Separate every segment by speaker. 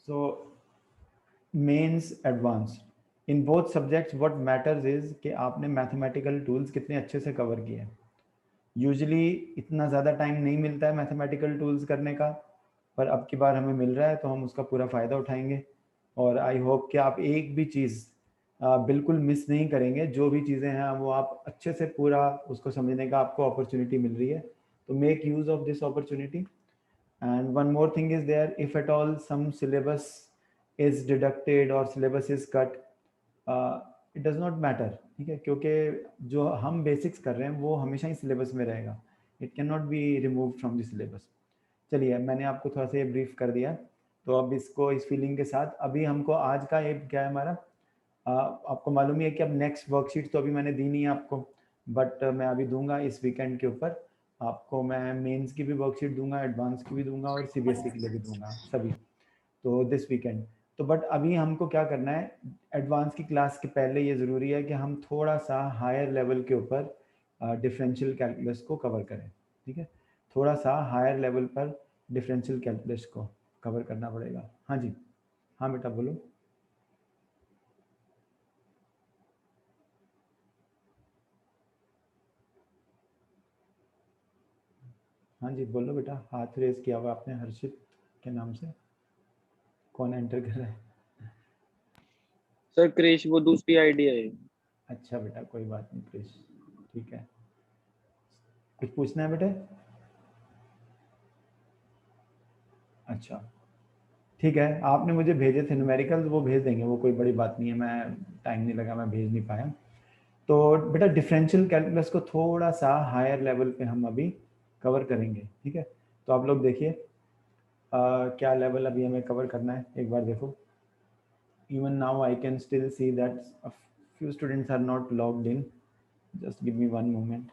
Speaker 1: So mains advance in both subjects what matters is कि आपने mathematical tools कितने अच्छे से कवर किए हैं। यूजुअली इतना ज़्यादा टाइम नहीं मिलता है मैथमेटिकल टूल्स करने का, पर अब की बार हमें मिल रहा है तो हम उसका पूरा फ़ायदा उठाएंगे। और आई होप कि आप एक भी चीज़ बिल्कुल मिस नहीं करेंगे। जो भी चीज़ें हैं वो आप अच्छे से पूरा उसको समझने का आपको अपॉर्चुनिटी मिल रही है, तो make use of this opportunity. And one more thing is there, if at all some syllabus is deducted or syllabus is cut, it does not matter, ठीक है, क्योंकि जो हम बेसिक्स कर रहे हैं वो हमेशा ही सिलेबस में रहेगा। It can not be remove from the syllabus. चलिए, मैंने आपको थोड़ा सा ये ब्रीफ कर दिया, तो अब इसको इस फीलिंग के साथ अभी हमको आज का ये क्या है हमारा, आपको मालूम ही है कि अब नेक्स्ट वर्कशीट तो अभी मैंने दी नहीं है आपको, बट मैं अभी दूंगा इस वीकेंड के ऊपर आपको। मैं मेंस की भी वर्कशीट दूंगा, एडवांस की भी दूंगा और सीबीएसई के लिए भी दूंगा सभी, तो दिस वीकेंड। तो बट अभी हमको क्या करना है, एडवांस की क्लास के पहले ये ज़रूरी है कि हम थोड़ा सा हायर लेवल के ऊपर डिफरेंशियल कैलकुलस को कवर करें, ठीक है। थोड़ा सा हायर लेवल पर डिफरेंशियल कैलकुलस को कवर करना पड़ेगा। हाँ जी, हाँ बेटा बोलो। हाँ जी बोलो बेटा, हाथ रेज किया हुआ आपने हर्षित के नाम से। कौन एंटर कर रहा है?
Speaker 2: सर क्रिश, वो दूसरी आइडिया है।
Speaker 1: अच्छा बेटा, कोई बात नहीं प्लीज, ठीक है। कुछ पूछना है बेटे? अच्छा ठीक है, आपने मुझे भेजे थे न्यूमेरिकल्स, वो भेज देंगे, वो कोई बड़ी बात नहीं है। मैं टाइम नहीं लगा, मैं भेज नहीं पाया। तो बेटा डिफरेंशियल कैलकुलस को थोड़ा सा हायर लेवल पे हम अभी कवर करेंगे, ठीक है। तो आप लोग देखिए क्या लेवल अभी हमें कवर करना है, एक बार देखो। Even now I can still see that a few students are not logged in. Just give me one moment.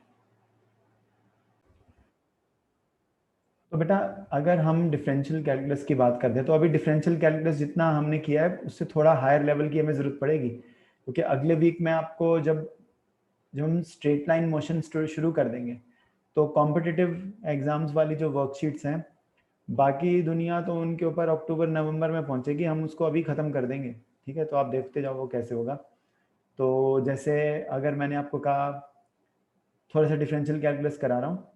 Speaker 1: तो बेटा अगर हम डिफरेंशियल कैलकुलस की बात करते हैं, तो अभी डिफरेंशियल कैलकुलस जितना हमने किया है उससे थोड़ा हायर लेवल की हमें ज़रूरत पड़ेगी, क्योंकि अगले वीक में आपको जब जब हम स्ट्रेट लाइन मोशन शुरू कर देंगे, तो कॉम्पिटिटिव एग्जाम्स वाली जो वर्कशीट्स हैं, बाकी दुनिया तो उनके ऊपर अक्टूबर नवंबर में पहुंचेगी, हम उसको अभी ख़त्म कर देंगे, ठीक है। तो आप देखते जाओ वो कैसे होगा। तो जैसे अगर मैंने आपको कहा थोड़ा सा डिफरेंशियल कैलकुलस करा रहा हूँ,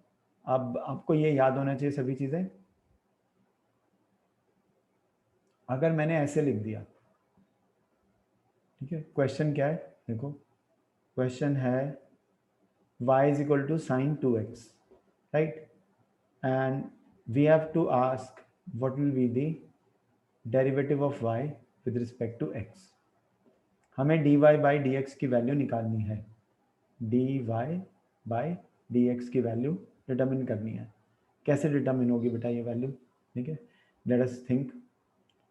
Speaker 1: अब आपको ये याद होना चाहिए सभी चीज़ें। अगर मैंने ऐसे लिख दिया, ठीक है, क्वेश्चन क्या है देखो, क्वेश्चन है y is equal to sine 2x, right, and we have to ask what will be the derivative of y with respect to x। हमें dy बाई dx की वैल्यू निकालनी है, dy बाई dx की value determine करनी है। कैसे determine होगी बेटा ये वैल्यू, ठीक है, लेट अस थिंक।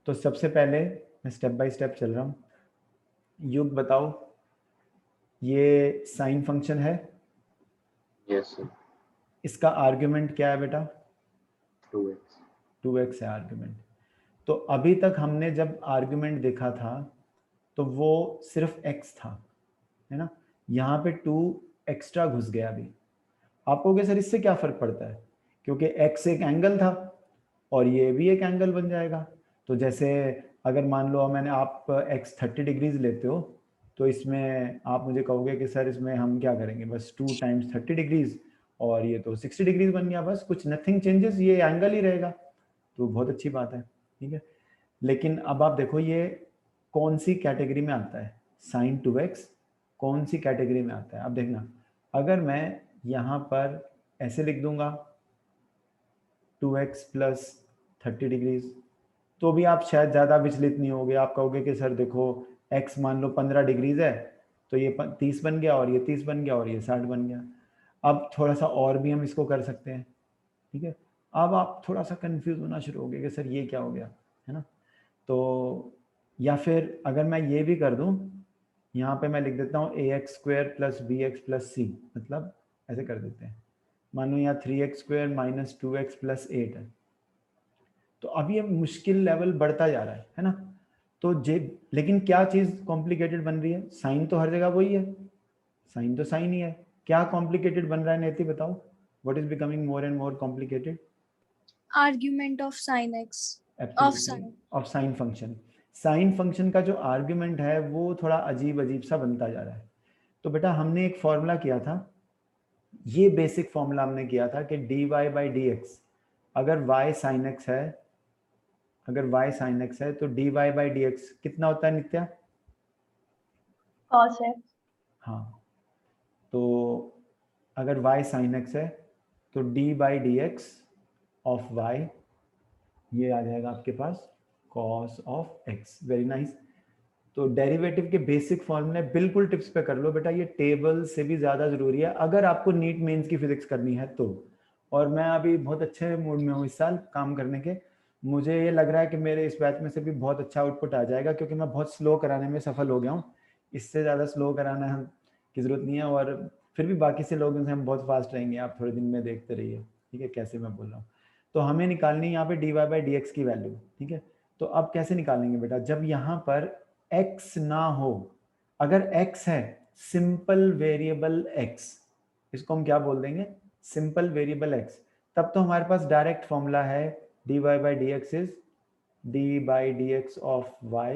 Speaker 1: तो सबसे पहले मैं स्टेप बाय स्टेप चल रहा हूँ। युग बताओ, ये साइन फंक्शन है,
Speaker 2: यस सर।
Speaker 1: इसका आर्ग्यूमेंट क्या है बेटा?
Speaker 2: 2x।
Speaker 1: 2x है आर्ग्यूमेंट। तो अभी तक हमने जब आर्ग्यूमेंट देखा था तो वो सिर्फ x था, है ना। यहाँ पे 2 एक्स्ट्रा घुस गया अभी। आप कहोगे सर इससे क्या फर्क पड़ता है, क्योंकि x एक एंगल था और ये भी एक एंगल बन जाएगा। तो जैसे अगर मान लो मैंने आप x 30 डिग्रीज लेते हो, तो इसमें आप मुझे कहोगे कि सर इसमें हम क्या करेंगे, बस 2 टाइम्स 30 डिग्रीज और ये तो 60 डिग्रीज बन गया, बस कुछ नथिंग चेंजेस, ये एंगल ही रहेगा। तो बहुत अच्छी बात है, ठीक है। लेकिन अब आप देखो ये कौन सी कैटेगरी में आता है, साइन 2x कौन सी कैटेगरी में आता है। अब देखना, अगर मैं यहाँ पर ऐसे लिख दूंगा 2x प्लस 30 डिग्रीज, तो भी आप शायद ज़्यादा विचलित नहीं होगे। आप कहोगे कि सर देखो x मान लो 15 डिग्रीज है, तो ये 30 बन गया और ये 30 बन गया और ये 60 बन गया। अब थोड़ा सा और भी हम इसको कर सकते हैं, ठीक है। अब आप थोड़ा सा कंफ्यूज होना शुरू हो गए कि सर ये क्या हो गया, है ना। तो या फिर अगर मैं ये भी कर दूं, यहाँ पे मैं लिख देता हूँ ax square plus b x plus c, मतलब ऐसे कर देते हैं। मान लो यहाँ 3x square minus 2x plus 8 है। तो अब ये मुश्किल लेवल बढ़ता जा रहा है ना। तो जे लेकिन क्या चीज़ कॉम्प्लिकेटेड बन रही है, साइन तो हर जगह वही है, साइन तो साइन ही है। क्या कॉम्प्लिकेटेड बन रहा है नेति बताओ, what is becoming more and more complicated?
Speaker 3: Argument of sin x.
Speaker 1: Absolutely of sine function. Sine function का जो आर्ग्यूमेंट है वो थोड़ा अजीब अजीब सा बनता जा रहा है। तो बेटा हमने एक फॉर्मूला किया था, ये बेसिक फॉर्मूला हमने किया था कि dy बाई डी एक्स, अगर y साइन एक्स है, अगर y साइन एक्स है तो dy बाई डी एक्स कितना होता है नित्या?
Speaker 3: cos x।
Speaker 1: हाँ, तो अगर y साइन एक्स है तो d by D x of y, ये आ जाएगा आपके पास cos of x। Very nice. तो डेरिवेटिव के बेसिक फॉर्मूले बिल्कुल टिप्स पे कर लो बेटा, ये टेबल से भी ज़्यादा ज़रूरी है अगर आपको नीट मेंस की फिजिक्स करनी है तो। और मैं अभी बहुत अच्छे मूड में हूँ इस साल काम करने के, मुझे ये लग रहा है कि मेरे इस बैच में से भी बहुत अच्छा आउटपुट आ जाएगा, क्योंकि मैं बहुत स्लो कराने में सफल हो गया हूँ। इससे ज़्यादा स्लो कराना की ज़रूरत नहीं है, और फिर भी बाकी से लोगों से हम बहुत फास्ट रहेंगे, आप थोड़े दिन में देखते रहिए, ठीक है कैसे मैं बोल रहा हूँ। तो हमें निकालनी है यहाँ पे dy बाई डी एक्स की वैल्यू, ठीक है। तो अब कैसे निकालेंगे बेटा, जब यहाँ पर x ना हो, अगर x है सिंपल वेरिएबल x, इसको हम क्या बोल देंगे, सिंपल वेरिएबल x, तब तो हमारे पास डायरेक्ट फॉर्मूला है dy by D X is d by D x of y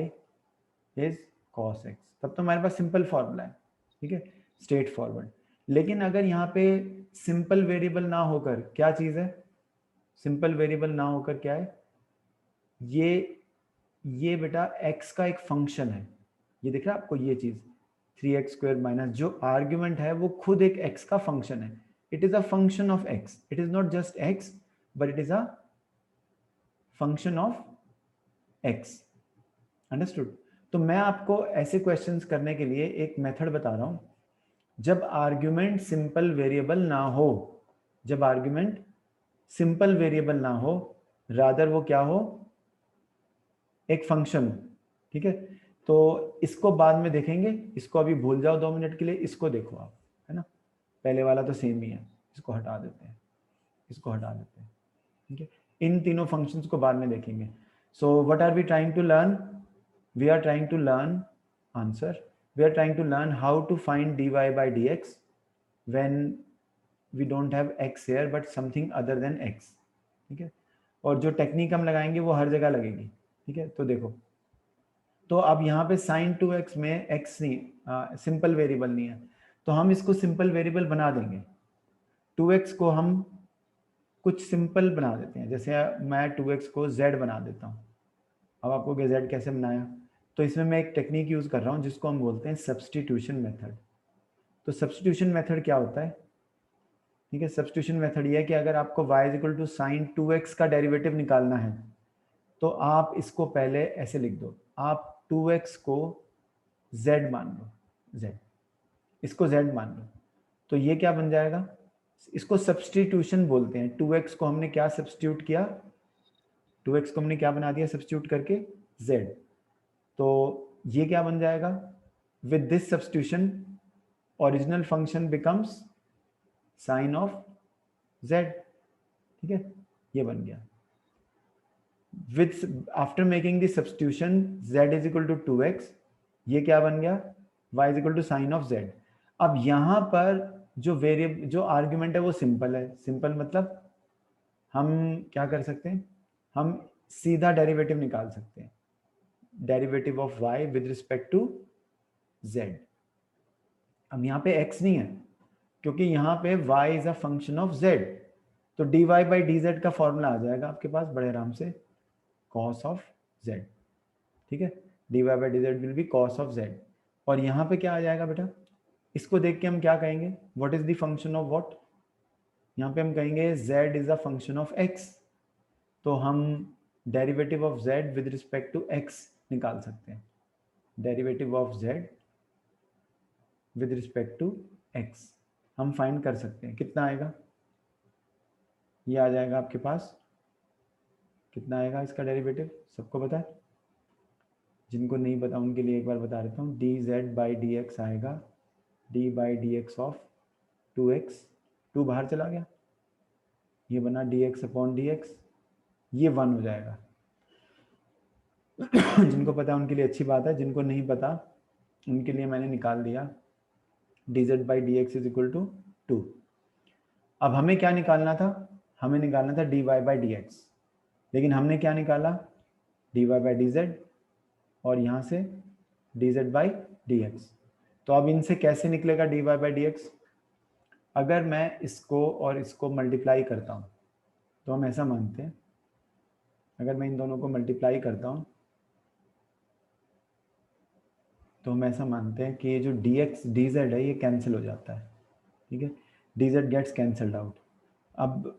Speaker 1: is cos x, तब तो हमारे पास सिंपल फॉर्मूला है, ठीक है, स्ट्रेट फॉरवर्ड। लेकिन अगर यहाँ पे सिंपल वेरिएबल ना होकर क्या चीज़ है, सिंपल वेरिएबल ना होकर क्या है, ये बेटा x का एक फंक्शन है, ये दिख रहा है आपको, ये चीज 3x स्क्वायर माइनस, जो आर्ग्यूमेंट है वो खुद एक x का फंक्शन है, it is a function of x, it is not just x but it is a function of x। Understood? तो मैं आपको ऐसे क्वेश्चंस करने के लिए एक मेथड बता रहा हूं, जब आर्ग्यूमेंट सिंपल वेरिएबल ना हो, जब आर्ग्यूमेंट सिंपल वेरिएबल ना हो, रादर वो क्या हो, एक फंक्शन, ठीक है। तो इसको बाद में देखेंगे, इसको अभी भूल जाओ 2 मिनट के लिए, इसको देखो आप, है ना, पहले वाला तो सेम ही है, इसको हटा देते हैं, इसको हटा देते हैं, ठीक है। इन तीनों फंक्शंस को बाद में देखेंगे। So what are we trying to learn, we are trying to learn answer, we are trying to learn how to find dy by D X when we don't have x here but something other than x, ठीक है। और जो technique हम लगाएंगे वो हर जगह लगेगी, ठीक है। तो देखो, तो अब यहाँ पे sin 2x में x नहीं, सिंपल वेरिएबल नहीं है, तो हम इसको सिंपल वेरिएबल बना देंगे, 2x को हम कुछ सिंपल बना देते हैं, जैसे मैं 2x को z बना देता हूँ। अब आपको z कैसे बनाया, तो इसमें मैं एक टेक्निक यूज कर रहा हूँ जिसको हम बोलते हैं सब्सटीट्यूशन मेथड। तो सब्सटीट्यूशन मेथड क्या होता है, ठीक है, सब्सटीट्यूशन मेथड ये है कि अगर आपको y is equal to sine 2x का डेरिवेटिव निकालना है, तो आप इसको पहले ऐसे लिख दो, आप 2x को z मान लो, z, इसको z मान लो, तो ये क्या बन जाएगा, इसको सब्सटीट्यूशन बोलते हैं। 2x को हमने क्या सब्सटीट्यूट किया, 2x को हमने क्या बना दिया सब्सटीट्यूट करके, z, तो ये क्या बन जाएगा, with this substitution original function becomes sine of z, ठीक है, ये बन गया। With after making the substitution z is equal to 2x, ये क्या बन गया, y is equal to sine of z। अब यहाँ पर जो वेरिएबल, जो आर्ग्यूमेंट है वो सिंपल है, सिंपल मतलब हम क्या कर सकते हैं, हम सीधा डेरिवेटिव निकाल सकते हैं, derivative of y with respect to z। अब यहाँ पे x नहीं है, क्योंकि यहाँ पे y is a function of z, तो dy बाई डी जेड का फॉर्मूला आ जाएगा आपके पास बड़े आराम से, cos ऑफ z, ठीक है, dy by D Z will be cos of z। और यहाँ पे क्या आ जाएगा बेटा, इसको देख के हम क्या कहेंगे, what is the function of what, यहाँ पे हम कहेंगे z is a function of x, तो हम derivative of z with respect to x निकाल सकते हैं, derivative of z with respect to x हम फाइंड कर सकते हैं, कितना आएगा, ये आ जाएगा आपके पास, कितना आएगा इसका डेरिवेटिव, सबको पता है, जिनको नहीं पता उनके लिए एक बार बता देता हूँ, D z by D x आएगा d by D x of 2x, 2 बाहर चला गया, ये बना dx अपॉन dx, ये 1 हो जाएगा। जिनको पता उनके लिए अच्छी बात है, जिनको नहीं पता उनके लिए मैंने निकाल दिया dz by D X is equal to 2। अब हमें क्या निकालना था, हमें निकालना था dy बाई डी एक्स, लेकिन हमने क्या निकाला, dy बाई डी जेड, और यहाँ से dz बाई dx। तो अब इनसे कैसे निकलेगा dy बाई dx? अगर मैं इसको और इसको मल्टीप्लाई करता हूँ तो हम ऐसा मानते हैं, अगर मैं इन दोनों को मल्टीप्लाई करता हूँ तो हम ऐसा मानते हैं कि ये जो dx dz है ये कैंसिल हो जाता है, ठीक है, dz गेट्स कैंसल्ड आउट। अब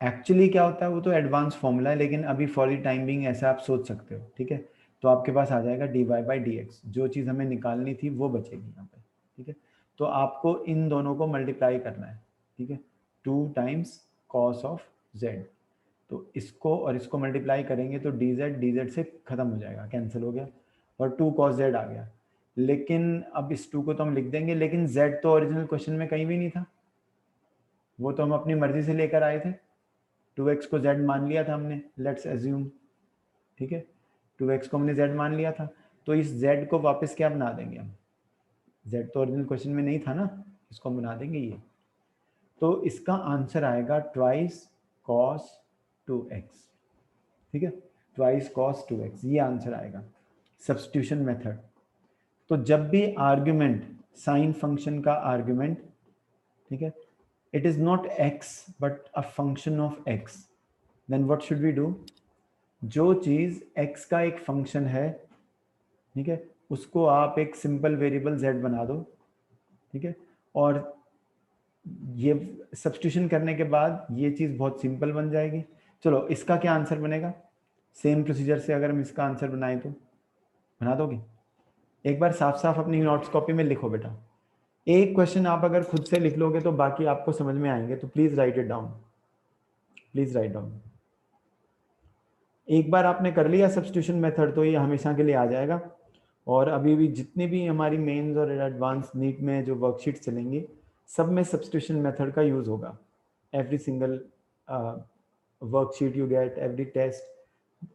Speaker 1: एक्चुअली क्या होता है वो तो एडवांस फॉर्मूला है, लेकिन अभी फॉर द टाइम बिंग ऐसा आप सोच सकते हो, ठीक है। तो आपके पास आ जाएगा dy बाई डी एक्स, जो चीज़ हमें निकालनी थी वो बचेगी यहाँ पे, ठीक है। तो आपको इन दोनों को मल्टीप्लाई करना है, ठीक है, 2 टाइम्स कॉस ऑफ z। तो इसको और इसको मल्टीप्लाई करेंगे तो dz से ख़त्म हो जाएगा, कैंसिल हो गया, और 2 cos z आ गया। लेकिन अब इस 2 को तो हम लिख देंगे, लेकिन z तो ओरिजिनल क्वेश्चन में कहीं भी नहीं था, वो तो हम अपनी मर्जी से लेकर आए थे। 2x को z मान लिया था हमने, लेट्स एज्यूम, ठीक है, 2x को हमने z मान लिया था, तो इस z को वापस क्या बना देंगे हम, z तो ओरिजिनल क्वेश्चन में नहीं था ना, इसको हम बना देंगे ये। तो इसका आंसर आएगा ट्वाइस cos 2x, ठीक है, ट्वाइस cos 2x, ये आंसर आएगा सब्स्टिट्यूशन मेथड। तो जब भी आर्ग्यूमेंट, साइन फंक्शन का आर्ग्यूमेंट, ठीक है, it is not x but a function of x, then what should we do? जो चीज़ x का एक फंक्शन है, ठीक है, उसको आप एक सिंपल वेरिएबल z बना दो, ठीक है, और ये सब्स्टिट्यूशन करने के बाद ये चीज़ बहुत सिंपल बन जाएगी। चलो इसका क्या आंसर बनेगा, सेम प्रोसीजर से अगर हम इसका आंसर बनाएं तो बना दोगे? एक बार साफ साफ अपनी नोट्स कॉपी में लिखो बेटा, एक क्वेश्चन आप अगर खुद से लिख लोगे तो बाकी आपको समझ में आएंगे, तो please write it down, please write down. एक बार आपने कर लिया सब्स्टिट्यूशन मेथड तो ये हमेशा के लिए आ जाएगा। और अभी भी जितने भी हमारी मेंस और एडवांस नीट में जो वर्कशीट चलेंगी सब में सब्स्टिट्यूशन मेथड का यूज़ होगा। Every single worksheet you get, every test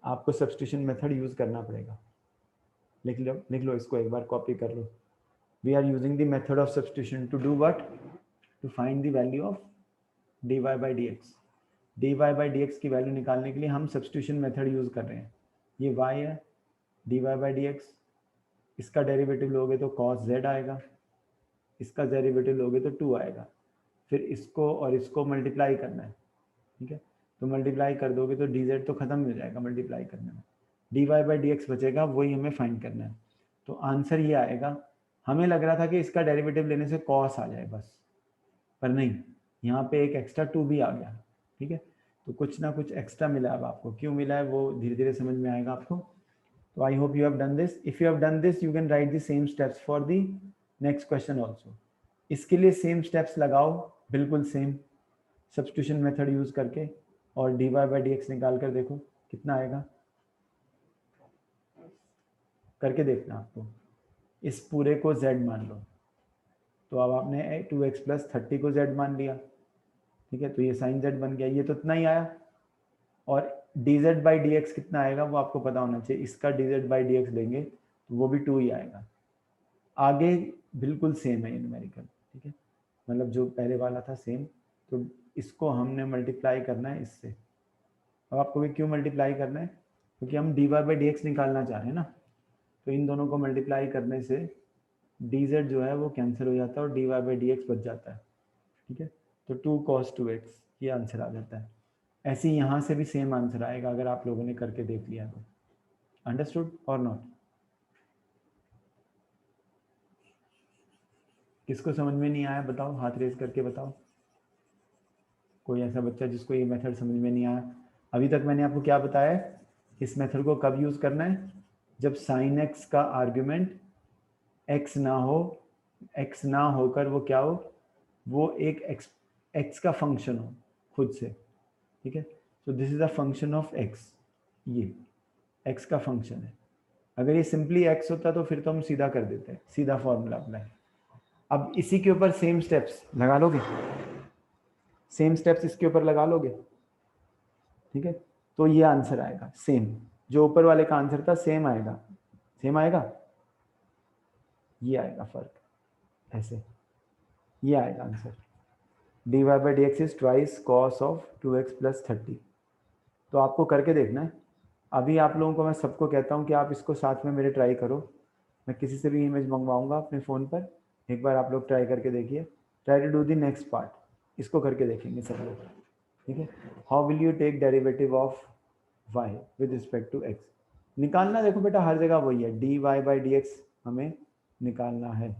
Speaker 1: आपको सब्स्टिट्यूशन मेथड यूज़ करना पड़ेगा। लिख लो इसको, एक बार कॉपी कर लो। We are using the method of substitution to do what, to find the value of dy by D x. dy by D x की वैल्यू निकालने के लिए हम सब्स्टिट्यूशन मेथड यूज़ कर रहे हैं। ये y है, dy बाई डी एक्स, इसका डेरिवेटिव लोगे तो cos z आएगा, इसका डेरिवेटिव लोगे तो 2 आएगा, फिर इसको और इसको मल्टीप्लाई करना है, ठीक है, तो मल्टीप्लाई कर दोगे तो dz तो ख़त्म हो जाएगा मल्टीप्लाई करने में, dy बाई डी एक्स बचेगा, वही हमें फाइंड करना है। तो आंसर ये आएगा। हमें लग रहा था कि इसका डेरिवेटिव लेने से cos आ जाए बस, पर नहीं, यहाँ पे एक एक्स्ट्रा 2 भी आ गया, ठीक है, तो कुछ ना कुछ एक्स्ट्रा मिला। अब आपको क्यों मिला है वो धीरे धीरे समझ में आएगा आपको। तो आई hope you have done this. If you have done this you can write the same steps for the next question also. इसके लिए सेम स्टेप्स लगाओ, बिल्कुल सेम सब्स्टिट्यूशन मेथड यूज करके, और dy बाई डी एक्स निकाल कर देखो कितना आएगा, करके देखना आपको। इस पूरे को z मान लो, तो अब आपने 2x प्लस 30 को z मान लिया, ठीक है, तो ये साइन z बन गया, ये तो इतना ही आया। और dz बाई डी एक्स कितना आएगा वो आपको पता होना चाहिए, इसका dz बाई डी एक्स लेंगे तो वो भी 2 ही आएगा। आगे बिल्कुल सेम है ये न्यूमेरिकल, ठीक है, मतलब जो पहले वाला था सेम। तो इसको हमने मल्टीप्लाई करना है इससे। अब आपको भी क्यों मल्टीप्लाई करना है, क्योंकि हम dy बाई डी एक्स निकालना चाह रहे हैं ना, तो इन दोनों को मल्टीप्लाई करने से dz जो है वो कैंसिल हो जाता है और dy बाई डी एक्स बच जाता है, ठीक है, तो 2 cos 2x ये आंसर आ जाता है। ऐसे ही यहाँ से भी सेम आंसर आएगा अगर आप लोगों ने करके देख लिया तो। अंडरस्टूड और नॉट? किसको समझ में नहीं आया बताओ, हाथ रेज करके बताओ। कोई ऐसा बच्चा जिसको ये मेथड समझ में नहीं आया? अभी तक मैंने आपको क्या बताया है, इस मेथड को कब यूज़ करना है, जब साइन एक्स का आर्ग्यूमेंट एक्स ना हो, एक्स ना होकर वो क्या हो, वो एक एक्स का फंक्शन हो खुद से, ठीक है। तो this is a function of x, ये एक्स का फंक्शन है। अगर ये सिंपली एक्स होता तो फिर तो हम सीधा कर देते हैं, सीधा फॉर्मूला अप्लाई। अब इसी के ऊपर सेम स्टेप्स लगा लोगे, सेम स्टेप्स इसके ऊपर लगा लोगे, ठीक है, तो ये आंसर आएगा सेम, जो ऊपर वाले का आंसर था सेम आएगा, सेम आएगा, ये आएगा फर्क, ऐसे ये आएगा answer. dy by D X is twice cos of 2x plus 30। तो आपको करके देखना है, अभी आप लोगों को मैं सबको कहता हूँ कि आप इसको साथ में मेरे ट्राई करो। मैं किसी से भी इमेज मंगवाऊंगा अपने फ़ोन पर, एक बार आप लोग ट्राई करके देखिए। Try to do the next part, इसको करके देखेंगे सब लोग, ठीक है। How will you take derivative of y with respect to x? निकालना देखो बेटा हर जगह वही है, dy बाई डी एक्स हमें निकालना है,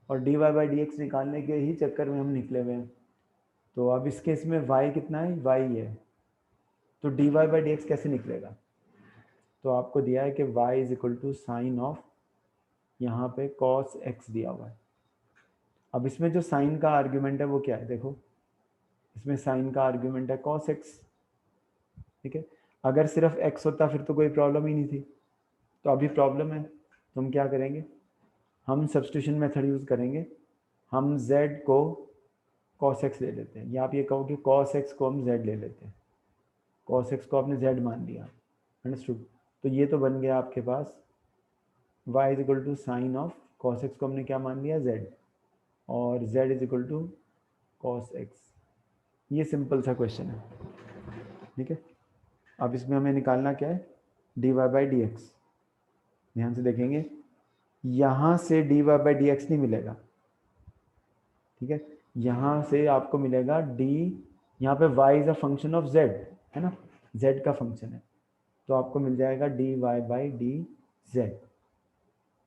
Speaker 1: और dy बाई डी एक्स निकालने के ही चक्कर में हम निकले हुए हैं। तो अब इस केस में y कितना है, y है, तो dy बाई डी एक्स कैसे निकलेगा? तो आपको दिया है कि y is equal to sine of, यहाँ पे cos x दिया हुआ है। अब इसमें जो साइन का आर्ग्यूमेंट है वो क्या है, देखो इसमें साइन का आर्ग्यूमेंट है cos x, ठीक है। अगर सिर्फ x होता फिर तो कोई प्रॉब्लम ही नहीं थी, तो अभी प्रॉब्लम है, तो हम क्या करेंगे, हम सब्स्टिट्यूशन मेथड यूज़ करेंगे। हम z को cos x ले लेते हैं, या आप ये कहो कि cos x को हम z ले लेते हैं। cos x को आपने z मान लिया, अंडरस्टूड। तो ये तो बन गया आपके पास y is equal to sine of cos x को हमने क्या मान लिया, z, और z is equal to cos x। ये सिंपल सा क्वेश्चन है, ठीक है। अब इसमें हमें निकालना क्या है, dy बाई डी एक्स। ध्यान से देखेंगे, यहाँ से dy बाई डी एक्स नहीं मिलेगा, ठीक है। यहाँ से आपको मिलेगा d, यहाँ पे y is a function of z, है ना, z का फंक्शन है, तो आपको मिल जाएगा dy बाई डी z,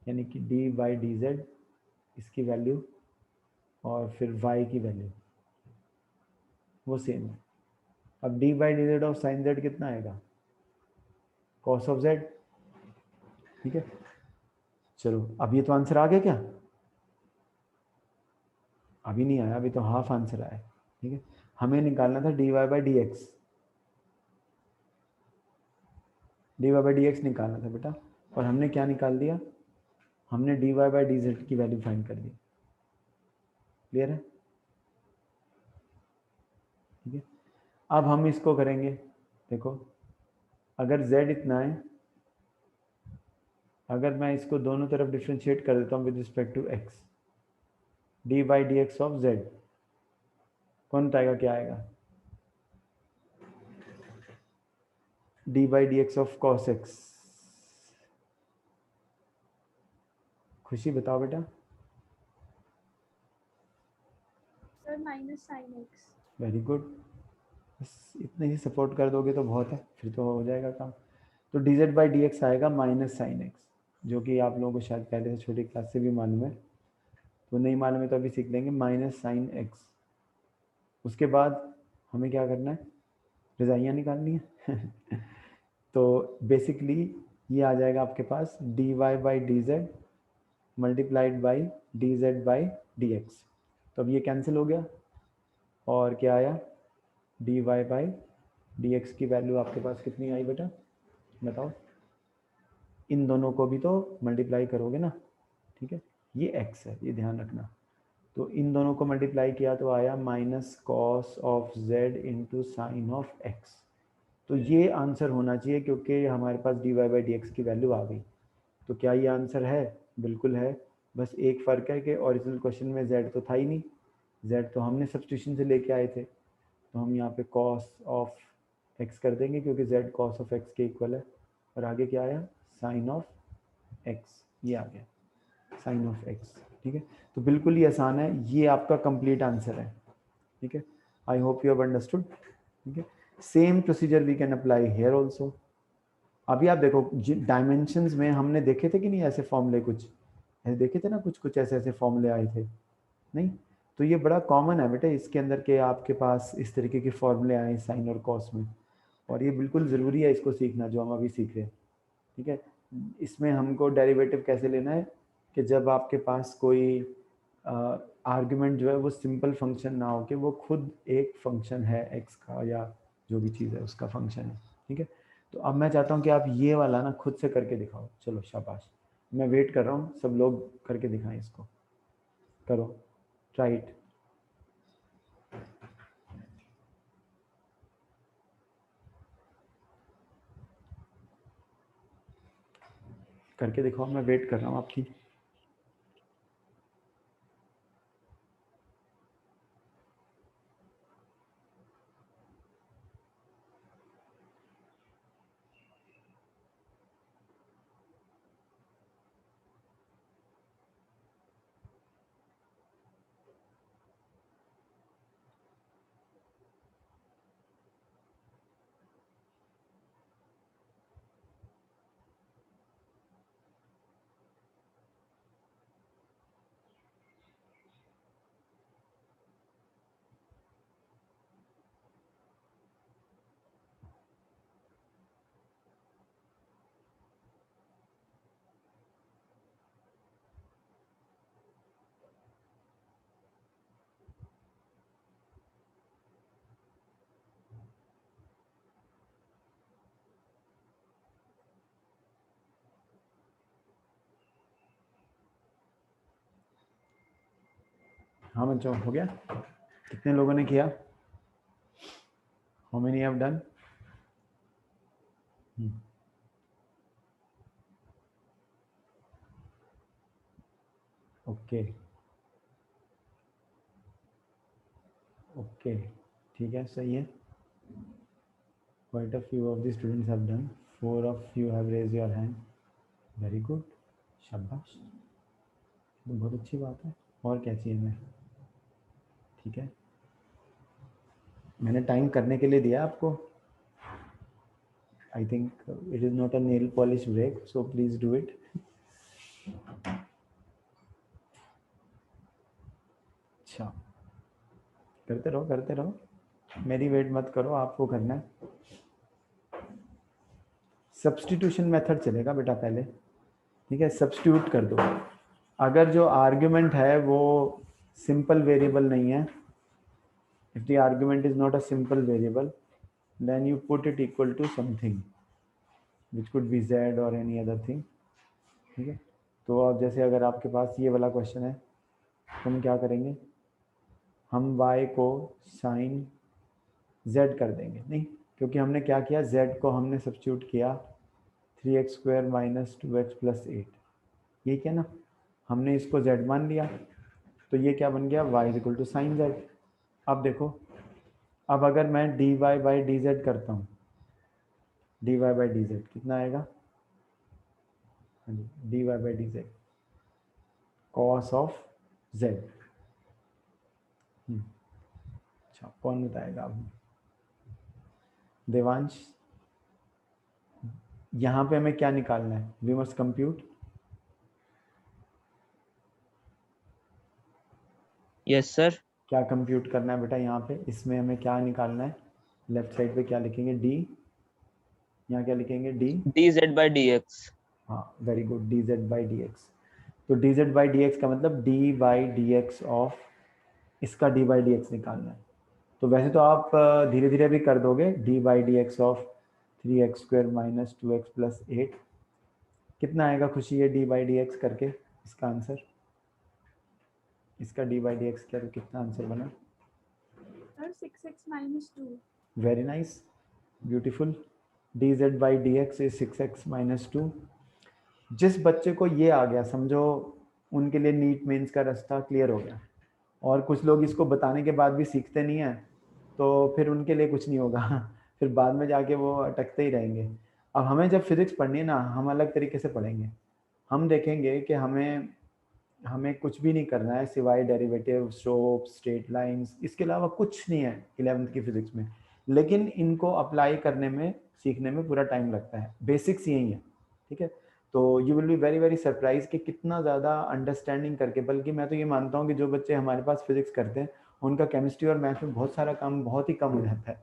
Speaker 1: यानी कि d बाई डी जेड इसकी वैल्यू और फिर y की वैल्यू वो सेम है। अब d by D Z of sine z कितना आएगा, cos ऑफ z, ठीक है। चलो अब ये तो आंसर आ गया क्या, अभी नहीं आया, अभी तो हाफ आंसर आया, ठीक है। हमें निकालना था dy by D x, dy by D x निकालना था बेटा, और हमने क्या निकाल दिया, हमने dy बाई डी जेड की वैल्यू फाइंड कर दी। क्लियर है, ठीक है। अब हम इसको करेंगे, देखो अगर z इतना है, अगर मैं इसको दोनों तरफ डिफ्रेंशिएट कर देता हूँ with respect to x, D by D x of z कौन बताएगा क्या आएगा, D by D x of cos X. Khushi बताओ बेटा।
Speaker 3: Sir minus sine X.
Speaker 1: Very good, बस इतने ही सपोर्ट कर दोगे तो बहुत है, फिर तो हो जाएगा काम। तो d z by D x आएगा माइनस साइन एक्स, जो कि आप लोगों को शायद पहले से छोटी क्लास से भी मालूम है, तो नहीं मालूम है तो अभी सीख लेंगे, माइनस साइन एक्स। उसके बाद हमें क्या करना है, रजाइयाँ निकालनी है तो बेसिकली ये आ जाएगा आपके पास d Y by D z multiplied by D z by D x. तो अब ये कैंसिल हो गया, और क्या आया, d Y by D x की वैल्यू आपके पास कितनी आई बेटा, बताओ। इन दोनों को भी तो मल्टीप्लाई करोगे ना, ठीक है, ये x है, ये ध्यान रखना। तो इन दोनों को मल्टीप्लाई किया तो आया minus cos of z into sine of x। तो ये आंसर होना चाहिए, क्योंकि हमारे पास d Y by D x की वैल्यू आ गई। तो क्या ये आंसर है, बिल्कुल है। बस एक फ़र्क है कि ओरिजिनल क्वेश्चन में z तो था ही नहीं, z तो हमने सब्स्टिट्यूशन से लेके आए थे, तो हम यहाँ पे cos ऑफ x कर देंगे, क्योंकि z cos ऑफ x के इक्वल है। और आगे क्या आया, साइन ऑफ x, ये आ गया साइन ऑफ x, ठीक है। तो बिल्कुल ही आसान है, ये आपका कंप्लीट आंसर है, ठीक है। I hope you have understood, ठीक है। Same procedure we can apply here also. अभी आप देखो डायमेंशंस में हमने देखे थे कि नहीं ऐसे फॉर्मूले, कुछ ऐसे देखे थे ना, कुछ कुछ ऐसे ऐसे फॉर्मूले आए थे, नहीं? तो ये बड़ा कॉमन है बेटा इसके अंदर के आपके पास इस तरीके के फॉर्मूले आए साइन और कॉस में, और ये बिल्कुल ज़रूरी है इसको सीखना जो हम अभी सीख रहे हैं, ठीक है। इसमें हमको डेरिवेटिव कैसे लेना है कि जब आपके पास कोई आर्गुमेंट जो है वो सिंपल फंक्शन ना हो, कि वो खुद एक फंक्शन है एक्स का या जो भी चीज़ है उसका फंक्शन है, ठीक है। तो अब मैं चाहता हूँ कि आप ये वाला ना खुद से करके दिखाओ, चलो शाबाश, मैं वेट कर रहा हूँ, सब लोग करके दिखाएं इसको, करो, ट्राई इट। करके दिखाओ, मैं वेट कर रहा हूँ आपकी। हाँ बच्चों, हो गया? कितने लोगों ने किया? How many have done? Okay okay, ठीक है, सही है. Quite a few of the students have done. 4 of you have raised your hand. Very good. शाबाश, तो बहुत अच्छी बात है. और क्या चाहिए हमें? ठीक है, मैंने टाइम करने के लिए दिया आपको. I think it is not a nail polish break, so please do it. अच्छा, करते रहो, मेरी वेट मत करो, आपको करना है. सब्स्टिट्यूशन मेथड चलेगा बेटा पहले, ठीक है. सब्स्टिट्यूट कर दो. अगर जो आर्ग्यूमेंट है वो सिंपल वेरिएबल नहीं है, if the argument is not a simple variable, then you put it equal to something which could be z or any other thing, ठीक है. तो अब जैसे अगर आपके पास ये वाला क्वेश्चन है तो हम क्या करेंगे, हम y को साइन z कर देंगे. नहीं, क्योंकि हमने क्या किया, z को हमने सब्स्टिट्यूट किया 3x² माइनस 2x प्लस 8, ये क्या ना, हमने इसको z मान लिया, तो ये क्या बन गया, y is equal to sine z. अब देखो, अब अगर मैं dy बाई डी जेड करता हूँ, dy बाई डी जेड कितना आएगा, dy by D Z cos of z. अच्छा, कौन बताएगा अब? देवांश, यहाँ पे हमें क्या निकालना है? We must compute.
Speaker 4: Yes sir.
Speaker 1: क्या कंप्यूट करना है बेटा यहाँ पे? इसमें हमें क्या निकालना है? लेफ्ट साइड पे क्या लिखेंगे, d, यहाँ क्या लिखेंगे, d,
Speaker 4: dz by dx.
Speaker 1: हाँ very good, dz by D x. तो dz बाई डी एक्स का मतलब d by D x of इसका d बाई डी एक्स निकालना है. तो वैसे तो आप धीरे धीरे भी कर दोगे. d by D x of 3x² minus 2x plus 8 कितना आएगा खुशी है d बाई डी एक्स करके? इसका आंसर, इसका d बाई डी एक्स क्या, तो कितना आंसर बना?
Speaker 3: Sir, 6x minus 2.
Speaker 1: Very nice, beautiful. dz by D X is 6x minus 2. जिस बच्चे को ये आ गया, समझो उनके लिए नीट मेंस का रास्ता क्लियर हो गया. और कुछ लोग इसको बताने के बाद भी सीखते नहीं हैं, तो फिर उनके लिए कुछ नहीं होगा. फिर बाद में जाके वो अटकते ही रहेंगे. अब हमें जब फिजिक्स पढ़नी है ना, हम अलग तरीके से पढ़ेंगे. हम देखेंगे कि हमें कुछ भी नहीं करना है सिवाय डेरिवेटिव, स्लोप, स्ट्रेट लाइंस, इसके अलावा कुछ नहीं है 11th की फिजिक्स में. लेकिन इनको अप्लाई करने में, सीखने में पूरा टाइम लगता है. बेसिक्स यही है, ठीक है. तो you will be very very surprise कि कितना ज़्यादा अंडरस्टैंडिंग करके, बल्कि मैं तो ये मानता हूँ कि जो बच्चे हमारे पास फिजिक्स करते हैं उनका केमिस्ट्री और मैथ में बहुत सारा काम बहुत ही कम हो जाता है,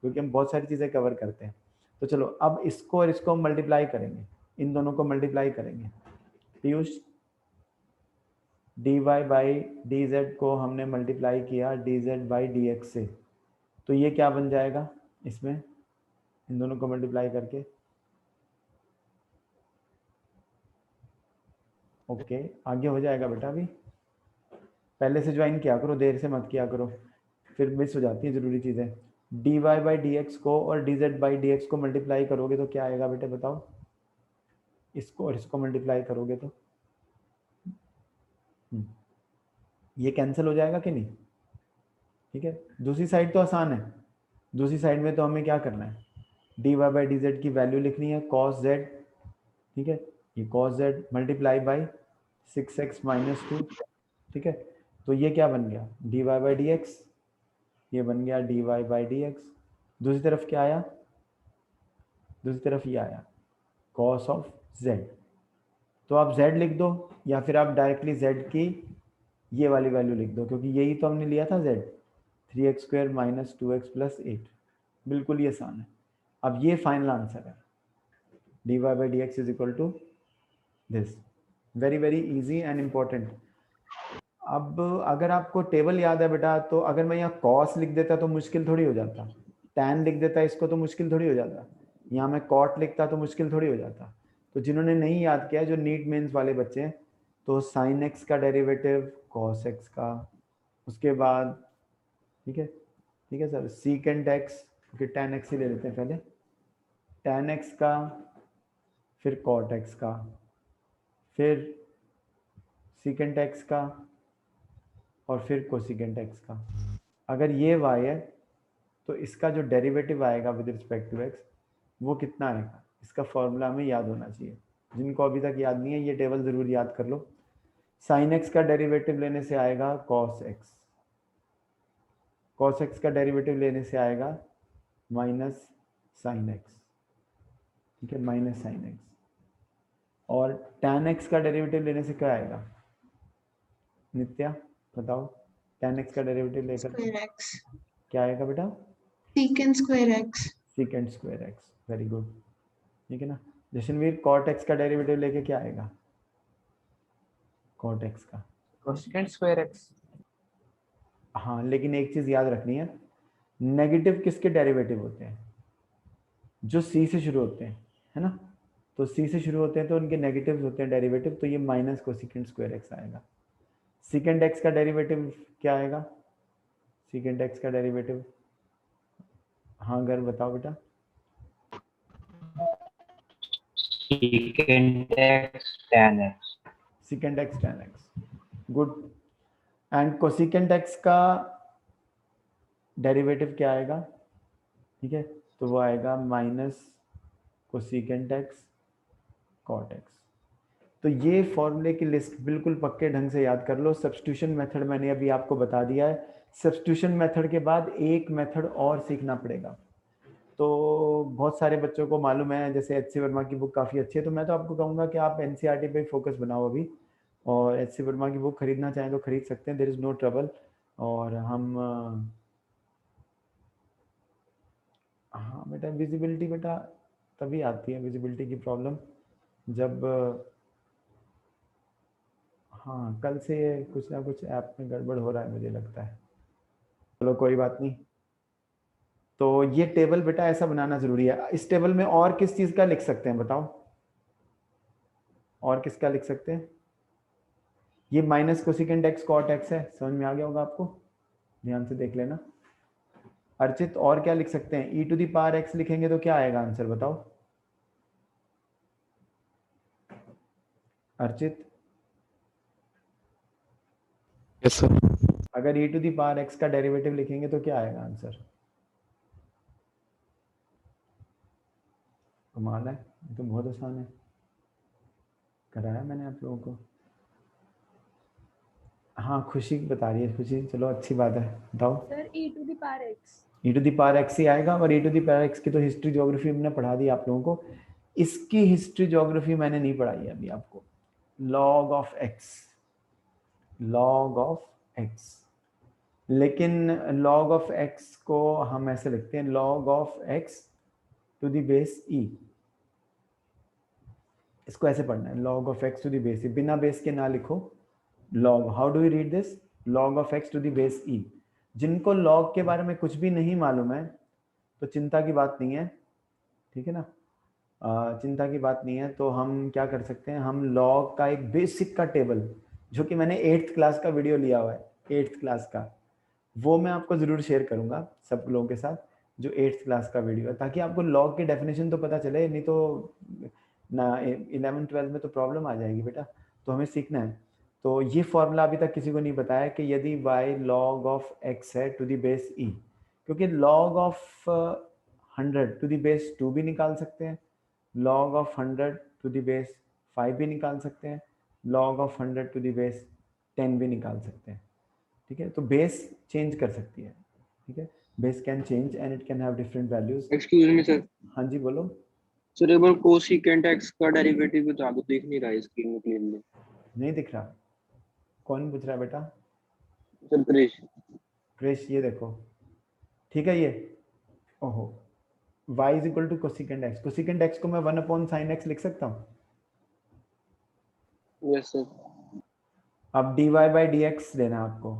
Speaker 1: क्योंकि हम बहुत सारी चीज़ें कवर करते हैं. तो चलो अब इसको और इसको मल्टीप्लाई करेंगे, इन दोनों को मल्टीप्लाई करेंगे. Piyush, dy by D Z को हमने मल्टीप्लाई किया dz बाई डी एक्स से, तो ये क्या बन जाएगा इसमें, इन दोनों को मल्टीप्लाई करके? ओके, आगे हो जाएगा बेटा. अभी पहले से ज्वाइन किया करो, देर से मत किया करो, फिर मिस हो जाती है ज़रूरी चीज़ें. dy बाई डी एक्स को और dz बाई डी एक्स को मल्टीप्लाई करोगे तो क्या आएगा बेटे, बताओ? इसको और इसको मल्टीप्लाई करोगे तो ये कैंसिल हो जाएगा कि नहीं? ठीक है. दूसरी साइड तो आसान है. दूसरी साइड में तो हमें क्या करना है, dy बाई डी जेड की वैल्यू लिखनी है cos z, ठीक है. ये cos z multiply by 6x minus 2, ठीक है. तो ये क्या बन गया, dy बाई डी एक्स, ये बन गया dy बाई डी एक्स. दूसरी तरफ क्या आया, दूसरी तरफ ये आया cos ऑफ z. तो आप z लिख दो, या फिर आप डायरेक्टली z की ये वाली वैल्यू लिख दो, क्योंकि यही तो हमने लिया था z, 3x² minus 2x plus 8. बिल्कुल ये आसान है. अब ये फाइनल आंसर है, dy by D X is equal to this. Very very easy and important. अब अगर आपको टेबल याद है बेटा, तो अगर मैं यहाँ cos लिख देता तो मुश्किल थोड़ी हो जाता, tan लिख देता इसको तो मुश्किल थोड़ी हो जाता, यहाँ मैं cot लिखता तो मुश्किल थोड़ी हो जाता. तो जिन्होंने नहीं याद किया, जो नीट मेंस वाले बच्चे हैं, तो sin x का डेरिवेटिव cos x का, उसके बाद ठीक है sir, secant x, tan x ही ले लेते हैं पहले, tan x का, फिर cot x का, फिर सीकेंट x का, और फिर कोसिकेंट x का। अगर ये y है तो इसका जो डेरिवेटिव आएगा विद रिस्पेक्ट टू x वो कितना आएगा, इसका फॉर्मूला हमें याद होना चाहिए। जिनको अभी तक याद नहीं है ये टेबल ज़रूर याद कर लो। साइन x का डेरिवेटिव लेने से आएगा cos x, cos x का डेरिवेटिव लेने से आएगा माइनस साइन x, ठीक है, माइनस साइन x। और tan x का डेरिवेटिव लेने से क्या आएगा, नित्या बताओ, tan x का डेरिवेटिव लेकर
Speaker 5: स्क्वायर एक्स,
Speaker 1: क्या आएगा बेटा,
Speaker 5: secant square x,
Speaker 1: secant square x. Very good, ठीक है ना। जशनवीर कॉट एक्स का डेरिवेटिव लेके क्या आएगा, कॉट एक्स का,
Speaker 6: कोसेकेंट स्क्वायर एक्स।
Speaker 1: हाँ लेकिन एक चीज याद रखनी है, नेगेटिव किसके डेरिवेटिव होते हैं, जो सी से शुरू होते हैं, है ना। तो सी से शुरू होते हैं तो उनके नेगेटिव होते हैं डेरिवेटिव, तो ये माइनस कोसेकेंट स्क्वायर एक्स आएगा। सीकेंट एक्स का डेरिवेटिव क्या आएगा, सीकेंट एक्स का डेरिवेटिव, हाँ घर बताओ बेटा,
Speaker 7: secant x tan x,
Speaker 1: secant x tan x, good. And cosecant x का डेरिवेटिव क्या आएगा, ठीक है, तो वो आएगा minus cosecant x cot x। तो ये फॉर्मूले की लिस्ट बिल्कुल पक्के ढंग से याद कर लो। सब्स्टिट्यूशन मेथड मैंने अभी आपको बता दिया है। सब्स्टिट्यूशन मेथड के बाद एक मेथड और सीखना पड़ेगा। तो बहुत सारे बच्चों को मालूम है, जैसे एच.सी. वर्मा की बुक काफ़ी अच्छी है, तो मैं तो आपको कहूँगा कि आप एनसीईआरटी पे फोकस बनाओ अभी, और एच.सी. वर्मा की बुक खरीदना चाहें तो खरीद सकते हैं, देयर इज़ नो ट्रबल। और हम हाँ बेटा, विजिबिलिटी बेटा तभी आती है, विजिबिलिटी की प्रॉब्लम जब हाँ कल से कुछ ना कुछ ऐप में गड़बड़ हो रहा है मुझे लगता है, चलो कोई बात नहीं। तो ये टेबल बेटा ऐसा बनाना जरूरी है। इस टेबल में और किस चीज का लिख सकते हैं बताओ, और किसका लिख सकते हैं, ये minus cosecant x cot X है, समझ में आ गया होगा आपको, ध्यान से देख लेना। अर्चित और क्या लिख सकते हैं, ई टू दी पावर एक्स लिखेंगे तो क्या आएगा आंसर बताओ अर्चित।
Speaker 6: Yes sir.
Speaker 1: अगर e to the power x का डेरिवेटिव लिखेंगे तो क्या आएगा आंसर, कमाल है, ये तो बहुत आसान है, कराया मैंने आप लोगों को। हाँ खुशी बता रही है, खुशी चलो अच्छी बात है, बताओ।
Speaker 3: Sir e to the power x।
Speaker 1: E to the power x ही आएगा, और e to the power x की तो हिस्ट्री ज्योग्राफी हमने पढ़ा दी आप लोगों को। इसकी हिस्ट्री ज्योग्राफी मैंने नहीं पढ़ाई है अभी आपको। Log of x, log of x, लेकिन लॉग ऑफ एक्स को हम ऐसे लिखते हैं, log of x to the base e, इसको ऐसे पढ़ना है, log of x to the base e, बिना बेस के ना लिखो। Log, how do you read this, log of x to the base e. जिनको लॉग के बारे में कुछ भी नहीं मालूम है तो चिंता की बात नहीं है, ठीक है ना, चिंता की बात नहीं है। तो हम क्या कर सकते हैं, हम लॉग का एक बेसिक का टेबल, जो कि मैंने 8th क्लास का वीडियो लिया हुआ है, 8th क्लास का, वो मैं आपको ज़रूर शेयर करूंगा सब लोगों के साथ, जो 8th क्लास का वीडियो है, ताकि आपको लॉग की डेफिनेशन तो पता चले, नहीं तो ना 11th-12th में तो प्रॉब्लम आ जाएगी बेटा। तो हमें सीखना है। तो ये फॉर्मूला अभी तक किसी को नहीं बताया कि यदि y log ऑफ x है टू दी बेस e, क्योंकि log of 100 to the base 2 भी निकाल सकते हैं, log of 100 to the base 5 भी निकाल सकते हैं, log of 100 to the base 10 भी निकाल सकते हैं, ठीक है। तो बेस चेंज कर सकती है, ठीक है, base can change and it can have different values.
Speaker 2: Excuse me sir,
Speaker 1: हाँ जी बोलो।
Speaker 2: सर एक बार कोसिकेंट एक्स का डेरिवेटिव बता दो, दिख नहीं रहा है स्क्रीन में क्लियरली।
Speaker 1: नहीं दिख रहा, कौन पूछ रहा है बेटा,
Speaker 2: सर क्रिश।
Speaker 1: क्रिश, ये देखो, ठीक है, ये ओहो, y is equal to cosecant x, cosecant x को मैं 1 अपॉन साइन x लिख सकता हूँ।
Speaker 2: Yes sir.
Speaker 1: अब dy बाई डी एक्स लेना आपको,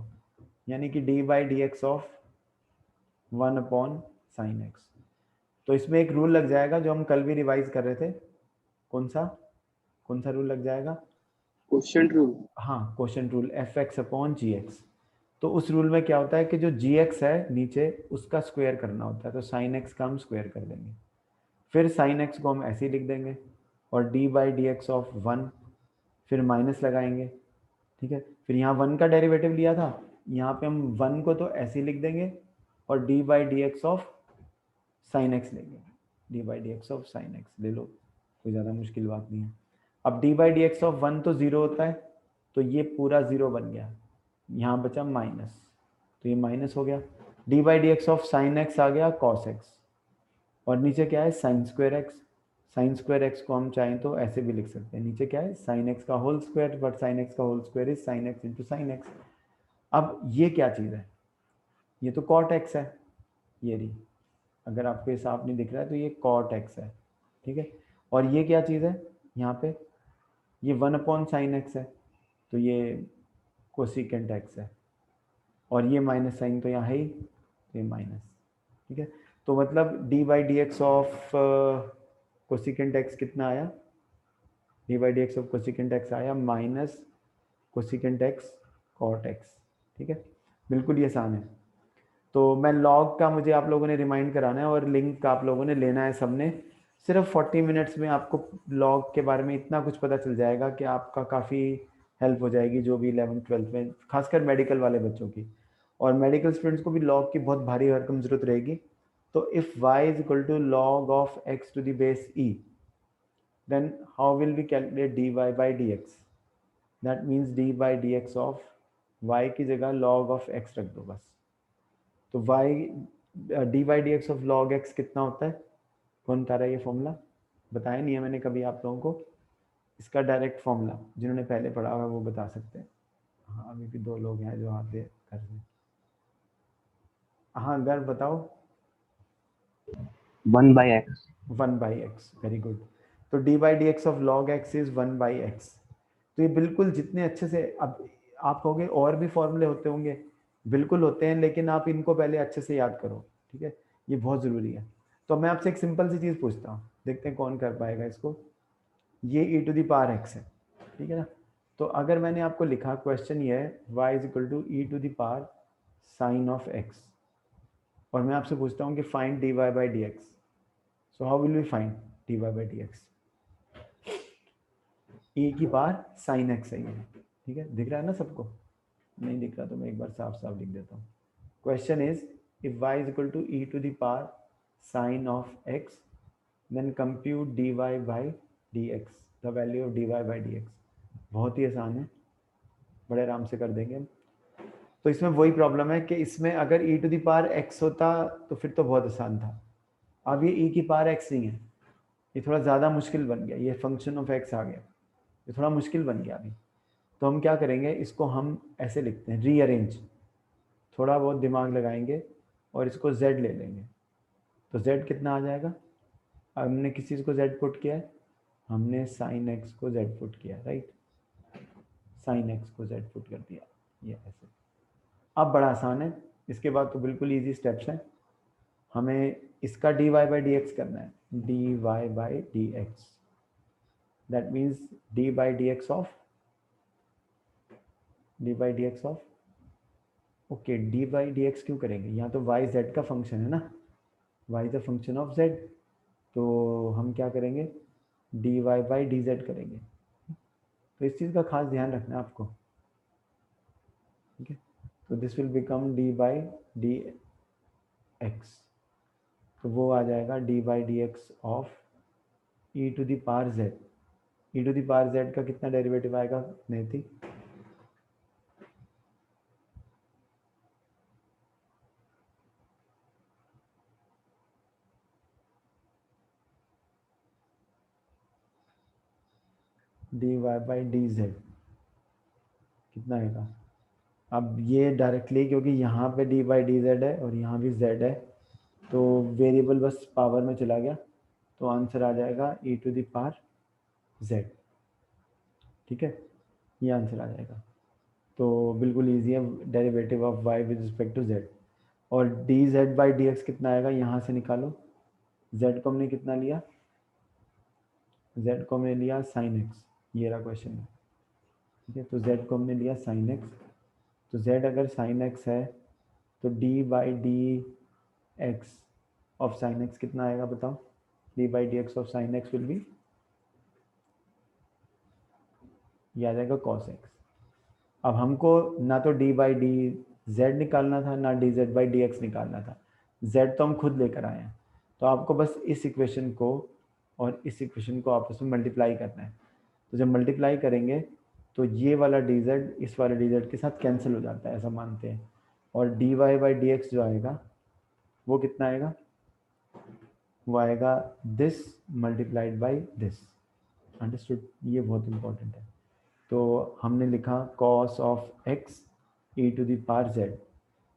Speaker 1: यानी कि D by D x of 1 upon sine x। तो इसमें एक रूल लग जाएगा जो हम कल भी रिवाइज कर रहे थे, कौन सा रूल लग जाएगा,
Speaker 2: क्वोशिएंट रूल।
Speaker 1: हाँ quotient rule, f x upon g x. तो उस रूल में क्या होता है कि जो जी एक्स है नीचे उसका स्क्वायर करना होता है, तो साइन एक्स का हम स्क्वायर कर देंगे, फिर साइन एक्स को हम ऐसे ही लिख देंगे और d by D x of 1, फिर माइनस लगाएंगे, ठीक है। फिर यहाँ 1 का डेरिवेटिव लिया था, यहाँ पे हम 1 को तो ऐसे ही लिख देंगे और d by D x of sine x लेंगे, d by D x of sine x ले लो, कोई ज़्यादा मुश्किल बात नहीं है। अब d by D x of 1 तो 0 होता है, तो ये पूरा 0 बन गया, यहाँ बचा माइनस, तो ये माइनस हो गया। D by D x of sine x आ गया कॉस एक्स, और नीचे क्या है sine square x. Sine square x को हम चाहें तो ऐसे भी लिख सकते हैं, नीचे क्या है साइन एक्स का whole square, but sine x का whole square is sine x into sine x. अब ये क्या चीज़ है, ये तो कॉट एक्स है, ये रही, अगर आपको ये साफ नहीं दिख रहा है तो ये कॉट एक्स है, ठीक है। और ये क्या चीज़ है यहाँ पे, ये 1 साइन एक्स है, तो ये कोसिकेंट एक्स है, और ये माइनस साइन तो यहाँ है ही, तो ये माइनस, ठीक है। तो मतलब d by D x of cosecant x कितना आया, d by D x of cosecant x आया minus cosecant x cot x, ठीक है। बिल्कुल ही आसान है। तो मैं लॉग का मुझे आप लोगों ने रिमाइंड कराना है और लिंक आप लोगों ने लेना है सबने, सिर्फ 40 मिनट्स में आपको लॉग के बारे में इतना कुछ पता चल जाएगा कि आपका काफ़ी हेल्प हो जाएगी, जो भी 11th-12th में, खासकर मेडिकल वाले बच्चों की, और मेडिकल स्टूडेंट्स को भी लॉग की बहुत भारी भरकम जरूरत रहेगी। तो if y is equal to log of x to the base e, then how will we calculate dy by dx? That means d by dx of y की जगह log of x रख दो बस। तो y dy dx of log x कितना होता है, कौन बता रहा है ये फॉर्मूला, बताया नहीं है मैंने कभी आप लोगों को, इसका डायरेक्ट फॉर्मूला जिन्होंने पहले पढ़ा हुआ है वो बता सकते हैं। हाँ अभी भी 2 लोग हैं जो हाथ दे कर रहे हैं। हाँ गर्व बताओ।
Speaker 7: 1 by x.
Speaker 1: 1 by x, very good. तो d by D x of log x is 1 by x। तो ये बिल्कुल जितने अच्छे से, अब आप कहोगे और भी फॉर्मूले होते होंगे, बिल्कुल होते हैं, लेकिन आप इनको पहले अच्छे से याद करो, ठीक है, ये बहुत ज़रूरी है। तो मैं आपसे एक सिंपल सी चीज़ पूछता हूँ, देखते हैं कौन कर पाएगा इसको। ये e to the power x है, ठीक है ना। तो अगर मैंने आपको लिखा क्वेश्चन ये है y is equal to E to the power sine of x, और मैं आपसे पूछता हूँ कि find dy by D X, so how will we find dy by D X, e की पावर साइन x है ये, ठीक है, दिख रहा है ना सबको, नहीं दिख रहा तो मैं एक बार साफ साफ लिख देता हूँ। Question is if y is equal to E to the power sine of x, then compute dy by D X, the value of dy by D x. बहुत ही आसान है, बड़े आराम से कर देंगे हम। तो इसमें वही प्रॉब्लम है कि इसमें अगर e to the power x होता तो फिर तो बहुत आसान था, अब ये e की पावर x नहीं है, ये थोड़ा ज़्यादा मुश्किल बन गया, ये फंक्शन ऑफ x आ गया, ये थोड़ा मुश्किल बन गया अभी। तो हम क्या करेंगे, इसको हम ऐसे लिखते हैं, रीअरेंज, थोड़ा बहुत दिमाग लगाएंगे और इसको z ले लेंगे। तो z कितना आ जाएगा, हमने किस चीज़ को z पुट किया है, हमने साइन x को z पुट किया, राइट, साइन x को z पुट कर दिया, ये ऐसे। अब बड़ा आसान है, इसके बाद तो बिल्कुल इजी स्टेप्स हैं। हमें इसका dy बाई डी एक्स करना है, dy by D x, that means D by D x of, D by D x of, okay, D by D x क्यों करेंगे, यहाँ तो y z का फंक्शन है ना, y is a function of z, तो हम क्या करेंगे dy बाई डी जेड करेंगे। तो इस चीज़ का खास ध्यान रखना है आपको, ठीक है। तो this will become D by D x, तो वो आ जाएगा D by D x of E to the power z। E to the power z का कितना डेरिवेटिव आएगा Neeti, D Y by D Z कितना आएगा। अब ये डायरेक्टली, क्योंकि यहाँ पे डी बाई डी जेड है और यहाँ भी जेड है, तो वेरिएबल बस पावर में चला गया, तो आंसर आ जाएगा ई टू द पावर जेड, ठीक है, ये आंसर आ जाएगा। तो बिल्कुल ईजी है, derivative of y with respect to z. और d z by D x कितना आएगा, यहाँ से निकालो, जेड को हमने कितना लिया, जेड को हमने लिया साइन एक्स, ये रहा क्वेश्चन में, ठीक है। तो जेड को हमने लिया साइन एक्स, तो z अगर साइन x है तो d by D x of sign x कितना आएगा बताओ? d by D x of sign x will be, ये आ जाएगा cos x। अब हमको ना तो d बाई डी जेड निकालना था ना D z by D x निकालना था, z तो हम खुद लेकर आए हैं। तो आपको बस इस इक्वेशन को और इस इक्वेशन को आपस में मल्टीप्लाई करना है। तो जब मल्टीप्लाई करेंगे तो ये वाला डी जेड इस वाले डी जेड के साथ कैंसिल हो जाता है, ऐसा मानते हैं। और D Y by D X जो आएगा वो कितना आएगा? वो आएगा this multiplied by this. Understood? ये बहुत इंपॉर्टेंट है। तो हमने लिखा cos of x e to the power z,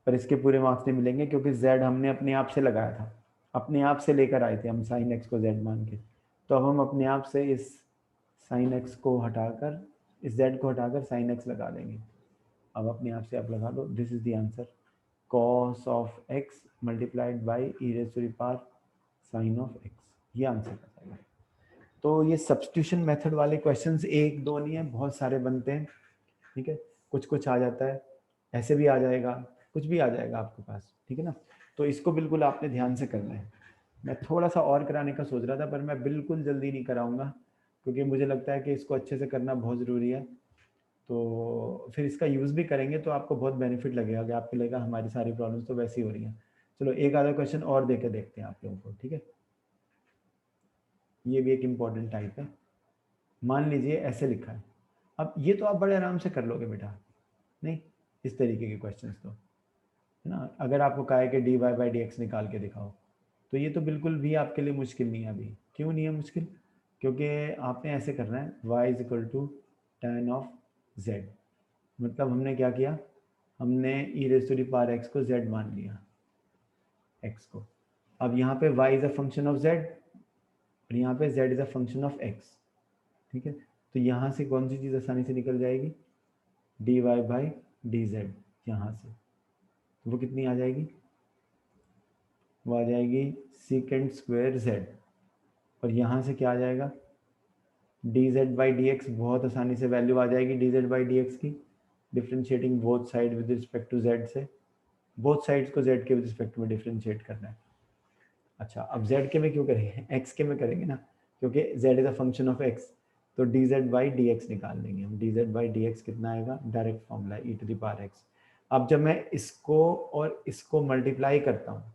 Speaker 1: पर इसके पूरे मार्क्स नहीं मिलेंगे क्योंकि z हमने अपने आप से लगाया था, अपने आप से लेकर आए थे हम sin x को z मान के। तो अब हम अपने आप से इस sin x को हटाकर, इस z को हटाकर sin x लगा देंगे। अब अपने आप से आप लगा दो, this is the answer, cos of x multiplied by e raise to the power sin of x, ये आंसर आ जाएगा। तो ये सब्स्टिट्यूशन मेथड वाले क्वेश्चंस एक दो नहीं है, बहुत सारे बनते हैं, ठीक है। कुछ कुछ आ जाता है, ऐसे भी आ जाएगा, कुछ भी आ जाएगा आपके पास, ठीक है ना। तो इसको बिल्कुल आपने ध्यान से करना है। मैं थोड़ा सा और कराने का सोच रहा था, पर मैं बिल्कुल जल्दी नहीं कराऊंगा क्योंकि मुझे लगता है कि इसको अच्छे से करना बहुत ज़रूरी है। तो फिर इसका यूज़ भी करेंगे तो आपको बहुत बेनिफिट लगेगा कि आपको लगेगा हमारी सारी प्रॉब्लम्स तो वैसी हो रही हैं। चलो एक आधा क्वेश्चन और दे के देखते हैं आप लोगों को, ठीक है। ये भी एक इम्पॉर्टेंट टाइप है। मान लीजिए ऐसे लिखा है, अब ये तो आप बड़े आराम से कर लोगे बेटा, नहीं इस तरीके के क्वेश्चंस तो, है ना। अगर आपको कहा है कि D Y by D x निकाल के दिखाओ, तो ये तो बिल्कुल भी आपके लिए मुश्किल नहीं है अभी। क्यों नहीं है मुश्किल? क्योंकि आपने ऐसे करना है, y is equal to tan of z। मतलब हमने क्या किया, हमने e raise to the power x को z मान लिया, x को। अब यहाँ पे y is a function of z और यहाँ पे z is a function of x, ठीक है। तो यहाँ से कौन सी चीज़ आसानी से निकल जाएगी? D Y by D Z, यहाँ से तो वो कितनी आ जाएगी? वो आ जाएगी सीकेंड स्क्वायर जेड। और यहाँ से क्या आ जाएगा? D z by D x, बहुत आसानी से वैल्यू आ जाएगी d z by D x की, differentiating both side with respect to z से। बोथ साइड्स को जेड के विद रिस्पेक्ट में डिफ्रेंशिएट करना है। अच्छा, अब जेड के में क्यों करेंगे, एक्स के में करेंगे ना, क्योंकि z is a function of x. तो d z by D x निकाल लेंगे हम। D z by D x कितना आएगा? Direct formula e to the power x. अब जब मैं इसको और इसको मल्टीप्लाई करता हूँ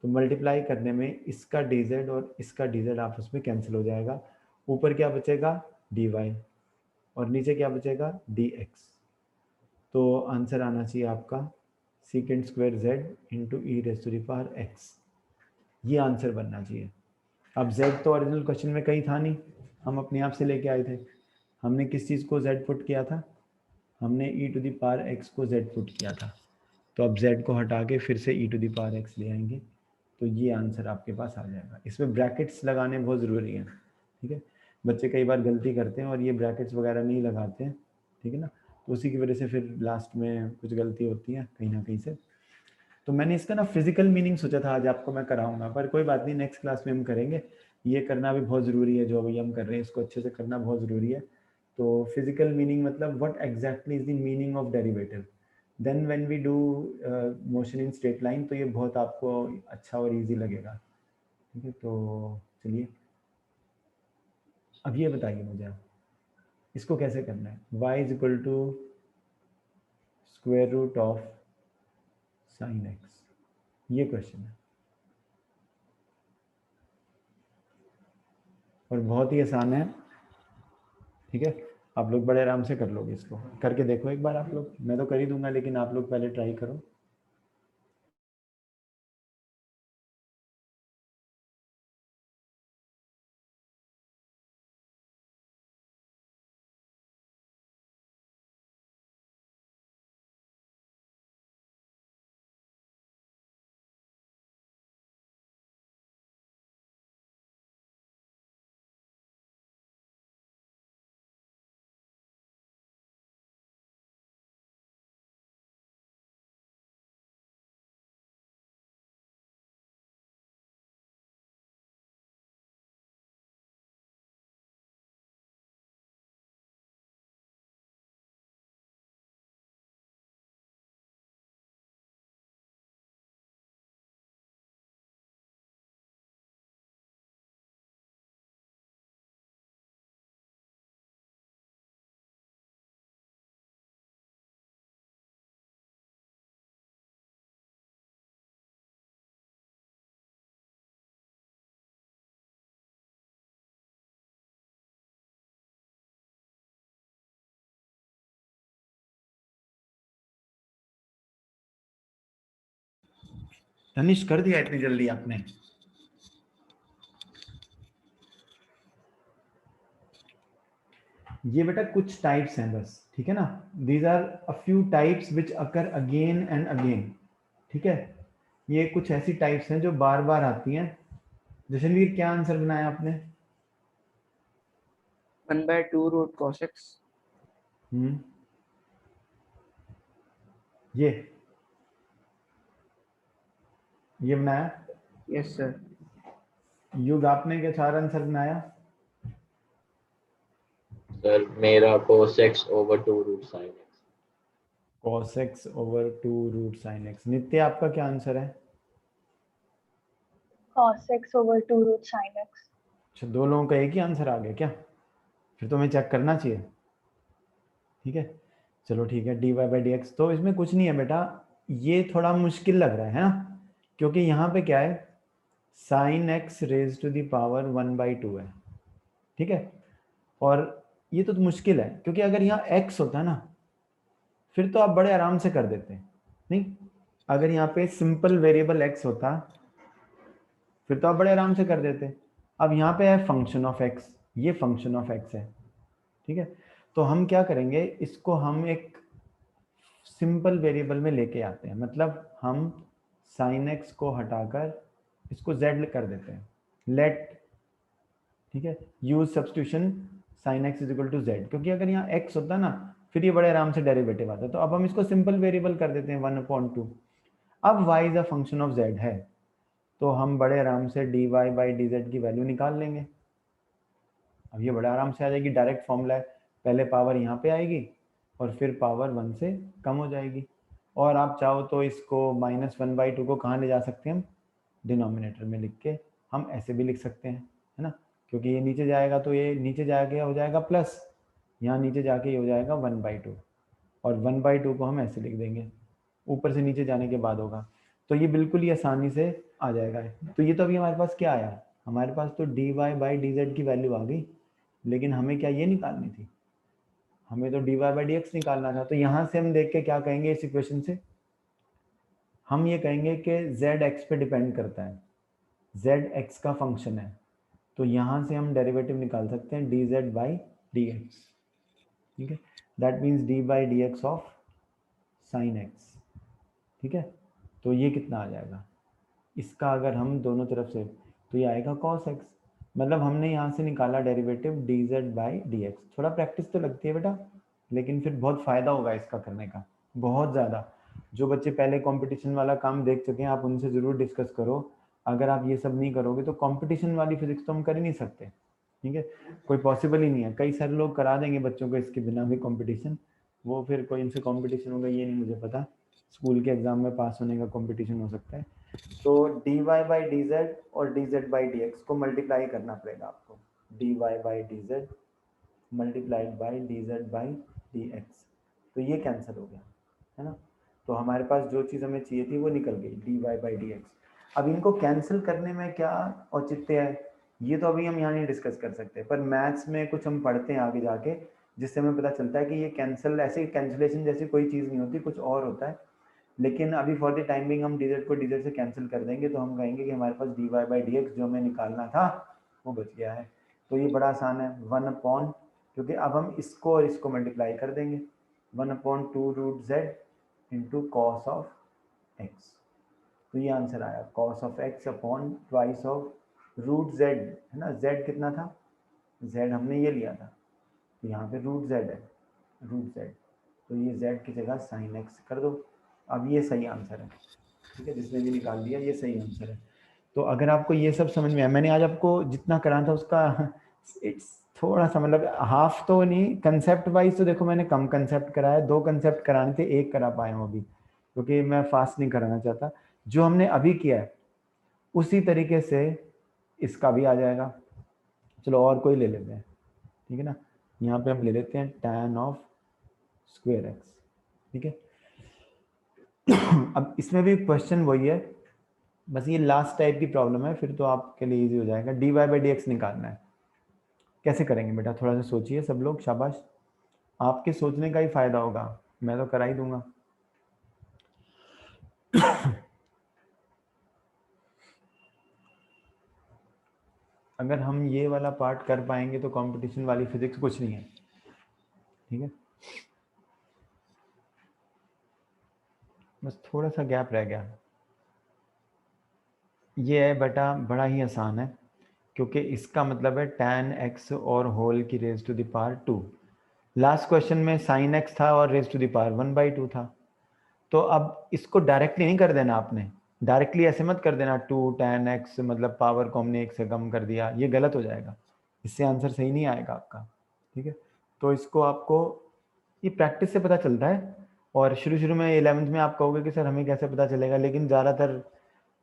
Speaker 1: तो मल्टीप्लाई करने में इसका डी जेड और इसका डी जेड आपस में कैंसिल हो जाएगा। ऊपर क्या बचेगा? डी वाई, और नीचे क्या बचेगा? D x. तो आंसर आना चाहिए आपका secant square Z into E raise to the power X, ये आंसर बनना चाहिए। अब z तो ओरिजिनल क्वेश्चन में कहीं था नहीं, हम अपने आप से लेके आए थे। हमने किस चीज़ को z पुट किया था? हमने e to the power x को z पुट किया था। तो अब z को हटा के फिर से e to the power x ले आएंगे, तो ये आंसर आपके पास आ जाएगा। इसमें ब्रैकेट्स लगाने बहुत ज़रूरी है, ठीक है। बच्चे कई बार गलती करते हैं और ये ब्रैकेट्स वगैरह नहीं लगाते हैं, ठीक है ना। तो उसी की वजह से फिर लास्ट में कुछ गलती होती है कहीं ना कहीं से। तो मैंने इसका ना फिजिकल मीनिंग सोचा था आज आपको मैं कराऊंगा, पर कोई बात नहीं, नेक्स्ट क्लास में हम करेंगे। ये करना भी बहुत ज़रूरी है, जो अभी हम कर रहे हैं इसको अच्छे से करना बहुत ज़रूरी है। तो फिजिकल मीनिंग मतलब what exactly is the meaning of derivative, then when we do motion in straight line, तो ये बहुत आपको अच्छा और इजी लगेगा, ठीक है। तो चलिए अब ये बताइए मुझे आप इसको कैसे करना है। y is equal to square root of sine X, ये क्वेश्चन है और बहुत ही आसान है, ठीक है। आप लोग बड़े आराम से कर लोगे, इसको करके देखो एक बार आप लोग। मैं तो कर ही दूंगा लेकिन आप लोग पहले ट्राई करो। तनिष कर दिया इतनी जल्दी आपने? ये बेटा कुछ टाइप्स हैं बस, ठीक है ना। These are a few types which occur again and again, ठीक है। ये कुछ ऐसी टाइप्स हैं जो बार बार आती हैं। जशनवीर क्या आंसर बनाया आपने?
Speaker 6: 1/2 root cos x.
Speaker 1: ये बनाया।
Speaker 6: Yes, sir.
Speaker 1: युग आपने क्या 4 आंसर बनाया?
Speaker 7: सर मेरा cos x over 2 root sin x.
Speaker 1: cos x over 2 root sin x। नित्य आपका क्या आंसर है?
Speaker 3: cos x over 2 root sin x।
Speaker 1: अच्छा, 2 लोगों का एक ही आंसर आ गया क्या? फिर तो हमें चेक करना चाहिए। ठीक है, चलो ठीक है, dy by dx। तो इसमें कुछ नहीं है बेटा, ये थोड़ा मुश्किल लग रहा है ना, क्योंकि यहाँ पे क्या है, sin x raise to the power 1/2 है, ठीक है। और ये तो मुश्किल है, क्योंकि अगर यहाँ x होता है ना, फिर तो आप बड़े आराम से कर देते। नहीं, अगर यहाँ पे सिंपल वेरिएबल x होता, फिर तो आप बड़े आराम से कर देते। अब यहाँ पे है फंक्शन ऑफ x, ये फंक्शन ऑफ x है, ठीक है। तो हम क्या करेंगे, इसको हम एक सिंपल वेरिएबल में लेके आते हैं। मतलब हम sin x को हटाकर इसको z कर देते हैं, लेट, ठीक है, use substitution sin x is equal to z। क्योंकि अगर यहाँ x होता ना, फिर ये बड़े आराम से डेरिवेटिव आता। तो अब हम इसको सिंपल वेरिएबल कर देते हैं 1/2। अब y is a function of z है, तो हम बड़े आराम से dy by dz की वैल्यू निकाल लेंगे। अब ये बड़े आराम से आ जाएगी, डायरेक्ट फॉर्मूला है, पहले पावर यहाँ पे आएगी और फिर पावर 1 से कम हो जाएगी। और आप चाहो तो इसको -1/2 को कहाँ ले जा सकते हैं हम, डिनोमिनेटर में लिख के हम ऐसे भी लिख सकते हैं, है ना। क्योंकि ये नीचे जाएगा तो ये नीचे जाके हो जाएगा प्लस, यहाँ नीचे जाके ये हो जाएगा 1/2, और 1/2 को हम ऐसे लिख देंगे, ऊपर से नीचे जाने के बाद होगा। तो ये बिल्कुल ही आसानी से आ जाएगा। तो ये तो अभी हमारे पास क्या आया, हमारे पास तो dy by dz की वैल्यू आ गई, लेकिन हमें क्या ये निकालनी थी, हमें तो dy by dx निकालना था। तो यहाँ से हम देख के क्या कहेंगे, इस इक्वेशन से हम ये कहेंगे कि z x पे डिपेंड करता है, z x का फंक्शन है। तो यहाँ से हम डेरिवेटिव निकाल सकते हैं dz by dx, ठीक है। That means d by dx of sin x, ठीक है। तो ये कितना आ जाएगा, इसका अगर हम दोनों तरफ से, तो ये आएगा cos x। मतलब हमने यहाँ से निकाला डेरिवेटिव dz by dx। थोड़ा प्रैक्टिस तो लगती है बेटा, लेकिन फिर बहुत फ़ायदा होगा इसका करने का, बहुत ज़्यादा। जो बच्चे पहले कंपटीशन वाला काम देख चुके हैं, आप उनसे ज़रूर डिस्कस करो। अगर आप ये सब नहीं करोगे तो कंपटीशन वाली फिजिक्स तो हम कर ही नहीं सकते, ठीक है, कोई पॉसिबल ही नहीं है। कई सारे लोग करा देंगे बच्चों को इसके बिना भी कंपटीशन, वो फिर कोई इनसे कंपटीशन होगा ये नहीं मुझे पता, स्कूल के एग्ज़ाम में पास होने का कंपटीशन हो सकता है। तो dy by dz और dz by dx को मल्टीप्लाई करना पड़ेगा आपको, dy by dz multiplied by dz by dx। तो ये कैंसिल हो गया, है ना। तो हमारे पास जो चीज़ हमें चाहिए थी वो निकल गई, dy by dx। अब इनको कैंसिल करने में क्या औचित्य है, ये तो अभी हम यहाँ नहीं डिस्कस कर सकते, पर मैथ्स में कुछ हम पढ़ते हैं आगे जाके, जिससे हमें पता चलता है कि ये कैंसिल, ऐसी कैंसिलेशन जैसी कोई चीज़ नहीं होती, कुछ और होता है। लेकिन अभी फॉर द टाइम बिंग हम dz को dz से कैंसिल कर देंगे, तो हम कहेंगे कि हमारे पास dy by dx जो हमें निकालना था वो बच गया है। तो ये बड़ा आसान है, 1/, क्योंकि अब हम इसको और इसको मल्टीप्लाई कर देंगे, 1/2 root z into cos of x। तो ये आंसर आया, cos of x upon twice of root z, है ना। z कितना था, z हमने ये लिया था, तो यहाँ पे रूट z है, रूट z, तो ये z की जगह साइन x कर दो। अब ये सही आंसर है, ठीक है, जिसने भी निकाल लिया ये सही आंसर है। तो अगर आपको ये सब समझ में आया, मैंने आज आपको जितना कराना था उसका इट्स थोड़ा सा, मतलब हाफ तो नहीं, कंसेप्ट वाइज तो देखो मैंने कम कंसेप्ट कराया, 2 कंसेप्ट कराने थे, 1 करा पाया हूँ अभी, क्योंकि मैं फास्ट नहीं कराना चाहता। जो हमने अभी किया है उसी तरीके से इसका भी आ जाएगा। चलो और कोई ले लेते हैं, ठीक है ना। यहाँ पे हम ले लेते हैं tan ऑफ स्क्वायर x, ठीक है। अब इसमें भी क्वेश्चन वही है, बस ये लास्ट टाइप की प्रॉब्लम है, फिर तो आपके लिए इजी हो जाएगा। dy by dx निकालना है, कैसे करेंगे बेटा, थोड़ा सा सोचिए सब लोग, शाबाश, आपके सोचने का ही फायदा होगा, मैं तो करा ही दूंगा। अगर हम ये वाला पार्ट कर पाएंगे तो कंपटीशन वाली फिजिक्स कुछ नहीं है, ठीक है। बस थोड़ा सा गैप रह गया। ये है बेटा बड़ा ही आसान है, क्योंकि इसका मतलब है tan x और होल की raise to the power 2। Last question में sin x था और रेज टू द पावर 1/2 था। तो अब इसको डायरेक्टली नहीं कर देना आपने, डायरेक्टली ऐसे मत कर देना 2 tan x, मतलब पावर को हमने 1 से कम कर दिया, ये गलत हो जाएगा, इससे आंसर सही नहीं आएगा आपका, ठीक है। तो इसको आपको ये प्रैक्टिस से पता चलता है, और शुरू शुरू में 11th में आप कहोगे कि सर हमें कैसे पता चलेगा, लेकिन ज़्यादातर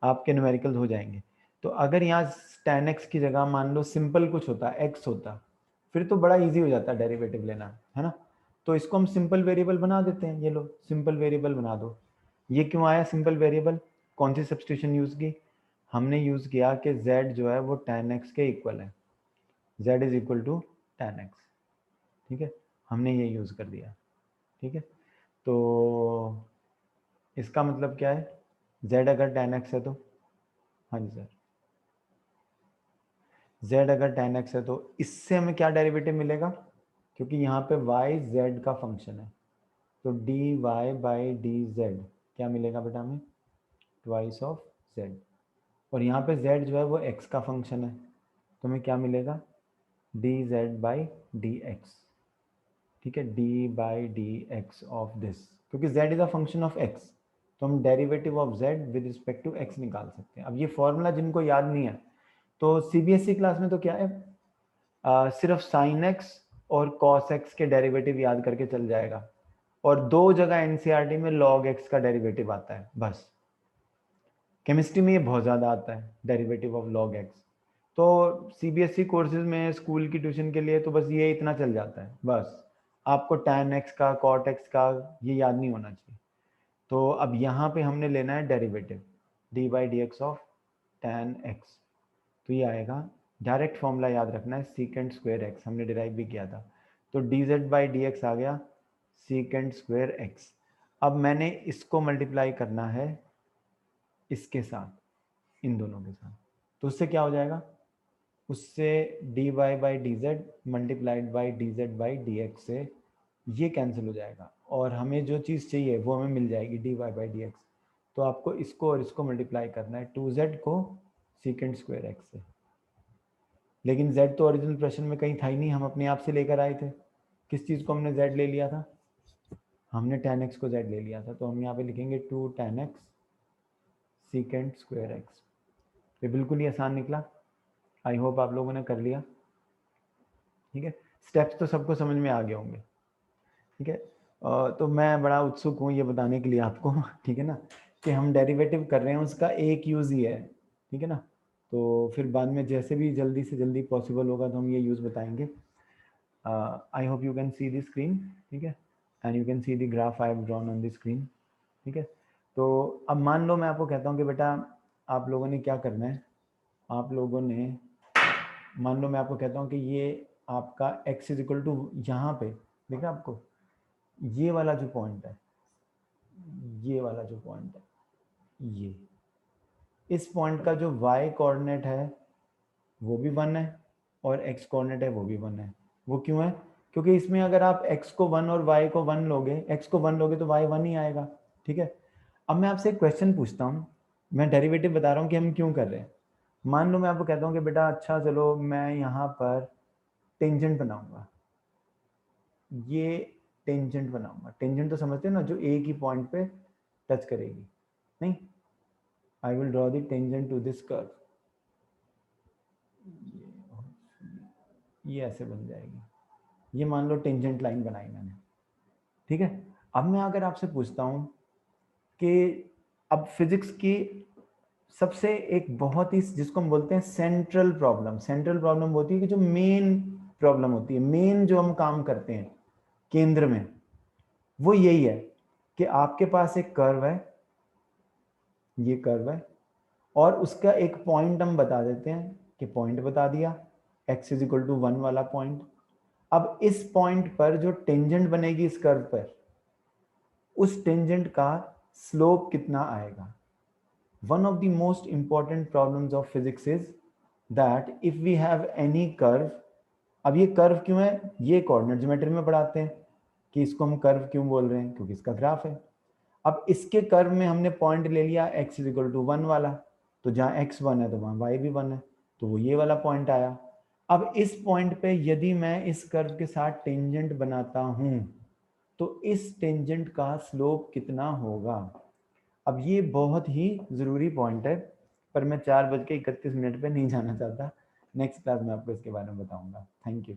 Speaker 1: आपके न्यूमेरिकल्स हो जाएंगे। तो अगर यहाँ tan x की जगह मान लो सिंपल कुछ होता, x होता, फिर तो बड़ा इजी हो जाता डेरिवेटिव लेना, है ना। तो इसको हम सिंपल वेरिएबल बना देते हैं, ये लो सिंपल वेरिएबल बना दो। ये क्यों आया सिंपल वेरिएबल, कौन सी सब्स्टिट्यूशन यूज़ की, हमने यूज़ किया कि z जो है वो tan x के इक्वल है, z is equal to tan x, ठीक है, हमने ये यूज़ कर दिया, ठीक है। तो इसका मतलब क्या है, z अगर tan x है तो, हाँ जी सर, z अगर tan x है तो इससे हमें क्या डेरिवेटिव मिलेगा, क्योंकि यहाँ पे y z का फंक्शन है, तो dy बाई dz क्या मिलेगा बेटा हमें, ट्वाइस ऑफ z, और यहाँ पे z जो है वो x का फंक्शन है, तो हमें क्या मिलेगा, dz बाई dx, ठीक है, d by dx of this, क्योंकि z is a function of x, तो हम derivative of z with respect to x निकाल सकते हैं। अब ये फॉर्मूला जिनको याद नहीं है, तो सीबीएसई क्लास में तो क्या है, सिर्फ साइन x और कॉस x के डेरिवेटिव याद करके चल जाएगा, और 2 जगह एनसीईआरटी में log x का डेरिवेटिव आता है बस। केमिस्ट्री में ये बहुत ज़्यादा आता है डेरिवेटिव ऑफ log x, तो सीबीएसई कोर्सेज में स्कूल की ट्यूशन के लिए तो बस ये इतना चल जाता है, बस आपको tan x का cot x का ये याद नहीं होना चाहिए। तो अब यहाँ पे हमने लेना है derivative d by D x of tan x, तो ये आएगा, डायरेक्ट फॉर्मूला याद रखना है, सीकेंट स्क्वायर x, हमने डिराइव भी किया था, तो dz बाई डी एक्स आ गया सीकेंट स्क्वायर x। अब मैंने इसको मल्टीप्लाई करना है इसके साथ, इन दोनों के साथ, तो उससे क्या हो जाएगा, उससे dy by D z multiplied by dz by D x से ये कैंसिल हो जाएगा, और हमें जो चीज़ चाहिए वो हमें मिल जाएगी dy बाई डी एक्स। तो आपको इसको और इसको मल्टीप्लाई करना है, 2z को सीकेंट स्क्वायर x से, लेकिन z तो ओरिजिनल प्रश्न में कहीं था ही नहीं, हम अपने आप से लेकर आए थे, किस चीज़ को हमने z ले लिया था, हमने tan x को z ले लिया था, तो हम यहाँ पे लिखेंगे 2 tan x secant square x। ये बिल्कुल ही आसान निकला, आई होप आप लोगों ने कर लिया, ठीक है, स्टेप्स तो सबको समझ में आ गए होंगे, ठीक है। तो मैं बड़ा उत्सुक हूँ ये बताने के लिए आपको, ठीक है ना, कि हम डेरिवेटिव कर रहे हैं उसका एक यूज़ ही है, ठीक है ना, तो फिर बाद में जैसे भी जल्दी से जल्दी पॉसिबल होगा तो हम ये यूज़ बताएंगे। आई hope you can see the screen, ठीक है, and you can see the graph I have drawn on the screen, ठीक है। तो अब मान लो मैं आपको कहता हूँ कि बेटा आप लोगों ने क्या करना है, आप लोगों ने, मान लो मैं आपको कहता हूँ कि ये आपका x इज इक्वल टू, यहाँ पे देखा आपको ये वाला जो पॉइंट है, ये वाला जो पॉइंट है, ये इस पॉइंट का जो y कोऑर्डिनेट है वो भी 1 है और x कोऑर्डिनेट है वो भी 1 है। वो क्यों है, क्योंकि इसमें अगर आप x को 1 और y को 1 लोगे, x को 1 लोगे तो y 1 ही आएगा, ठीक है। अब मैं आपसे एक क्वेश्चन पूछता हूँ, मैं डेरिवेटिव बता रहा हूँ कि हम क्यों कर रहे हैं। मान लो मैं आपको कहता हूँ कि बेटा अच्छा चलो मैं यहाँ पर टेंजेंट बनाऊंगा, ये टेंजेंट बनाऊंगा, टेंजेंट तो समझते हो ना, जो एक ही पॉइंट पे टच करेगी, नहीं, I will draw the tangent to this curve, ये ऐसे बन जाएगी, ये मान लो टेंजेंट लाइन बनाई मैंने, ठीक है। अब मैं अगर आपसे पूछता हूँ कि अब फिजिक्स की सबसे एक बहुत ही, जिसको हम बोलते हैं सेंट्रल प्रॉब्लम, सेंट्रल प्रॉब्लम होती है कि जो मेन प्रॉब्लम होती है, मेन जो हम काम करते हैं केंद्र में, वो यही है कि आपके पास एक कर्व है, ये कर्व है, और उसका एक पॉइंट हम बता देते हैं कि पॉइंट बता दिया x इज इक्वल टू 1 वाला पॉइंट। अब इस पॉइंट पर जो टेंजेंट बनेगी इस कर्व पर, उस टेंजेंट का स्लोप कितना आएगा। One of the most important problems of physics is that if we have any curve, अब ये कर्व क्यों है, ये कोऑर्डिनेट ज्योमेट्री में पढ़ाते हैं कि इसको हम कर्व क्यों बोल रहे हैं, क्योंकि इसका ग्राफ है। अब इसके कर्व में हमने पॉइंट ले लिया x = 1 वाला, तो जहाँ x 1 है तो वहाँ y भी 1 है, तो वो ये वाला पॉइंट आया। अब इस पॉइंट पे यदि मैं इस कर्व के साथ टेंजेंट बनाता हूँ तो इस टेंजेंट का स्लोप कितना होगा। अब ये बहुत ही ज़रूरी पॉइंट है, पर मैं 4:31 पे नहीं जाना चाहता। नेक्स्ट क्लास में आपको इसके बारे में बताऊंगा। Thank you.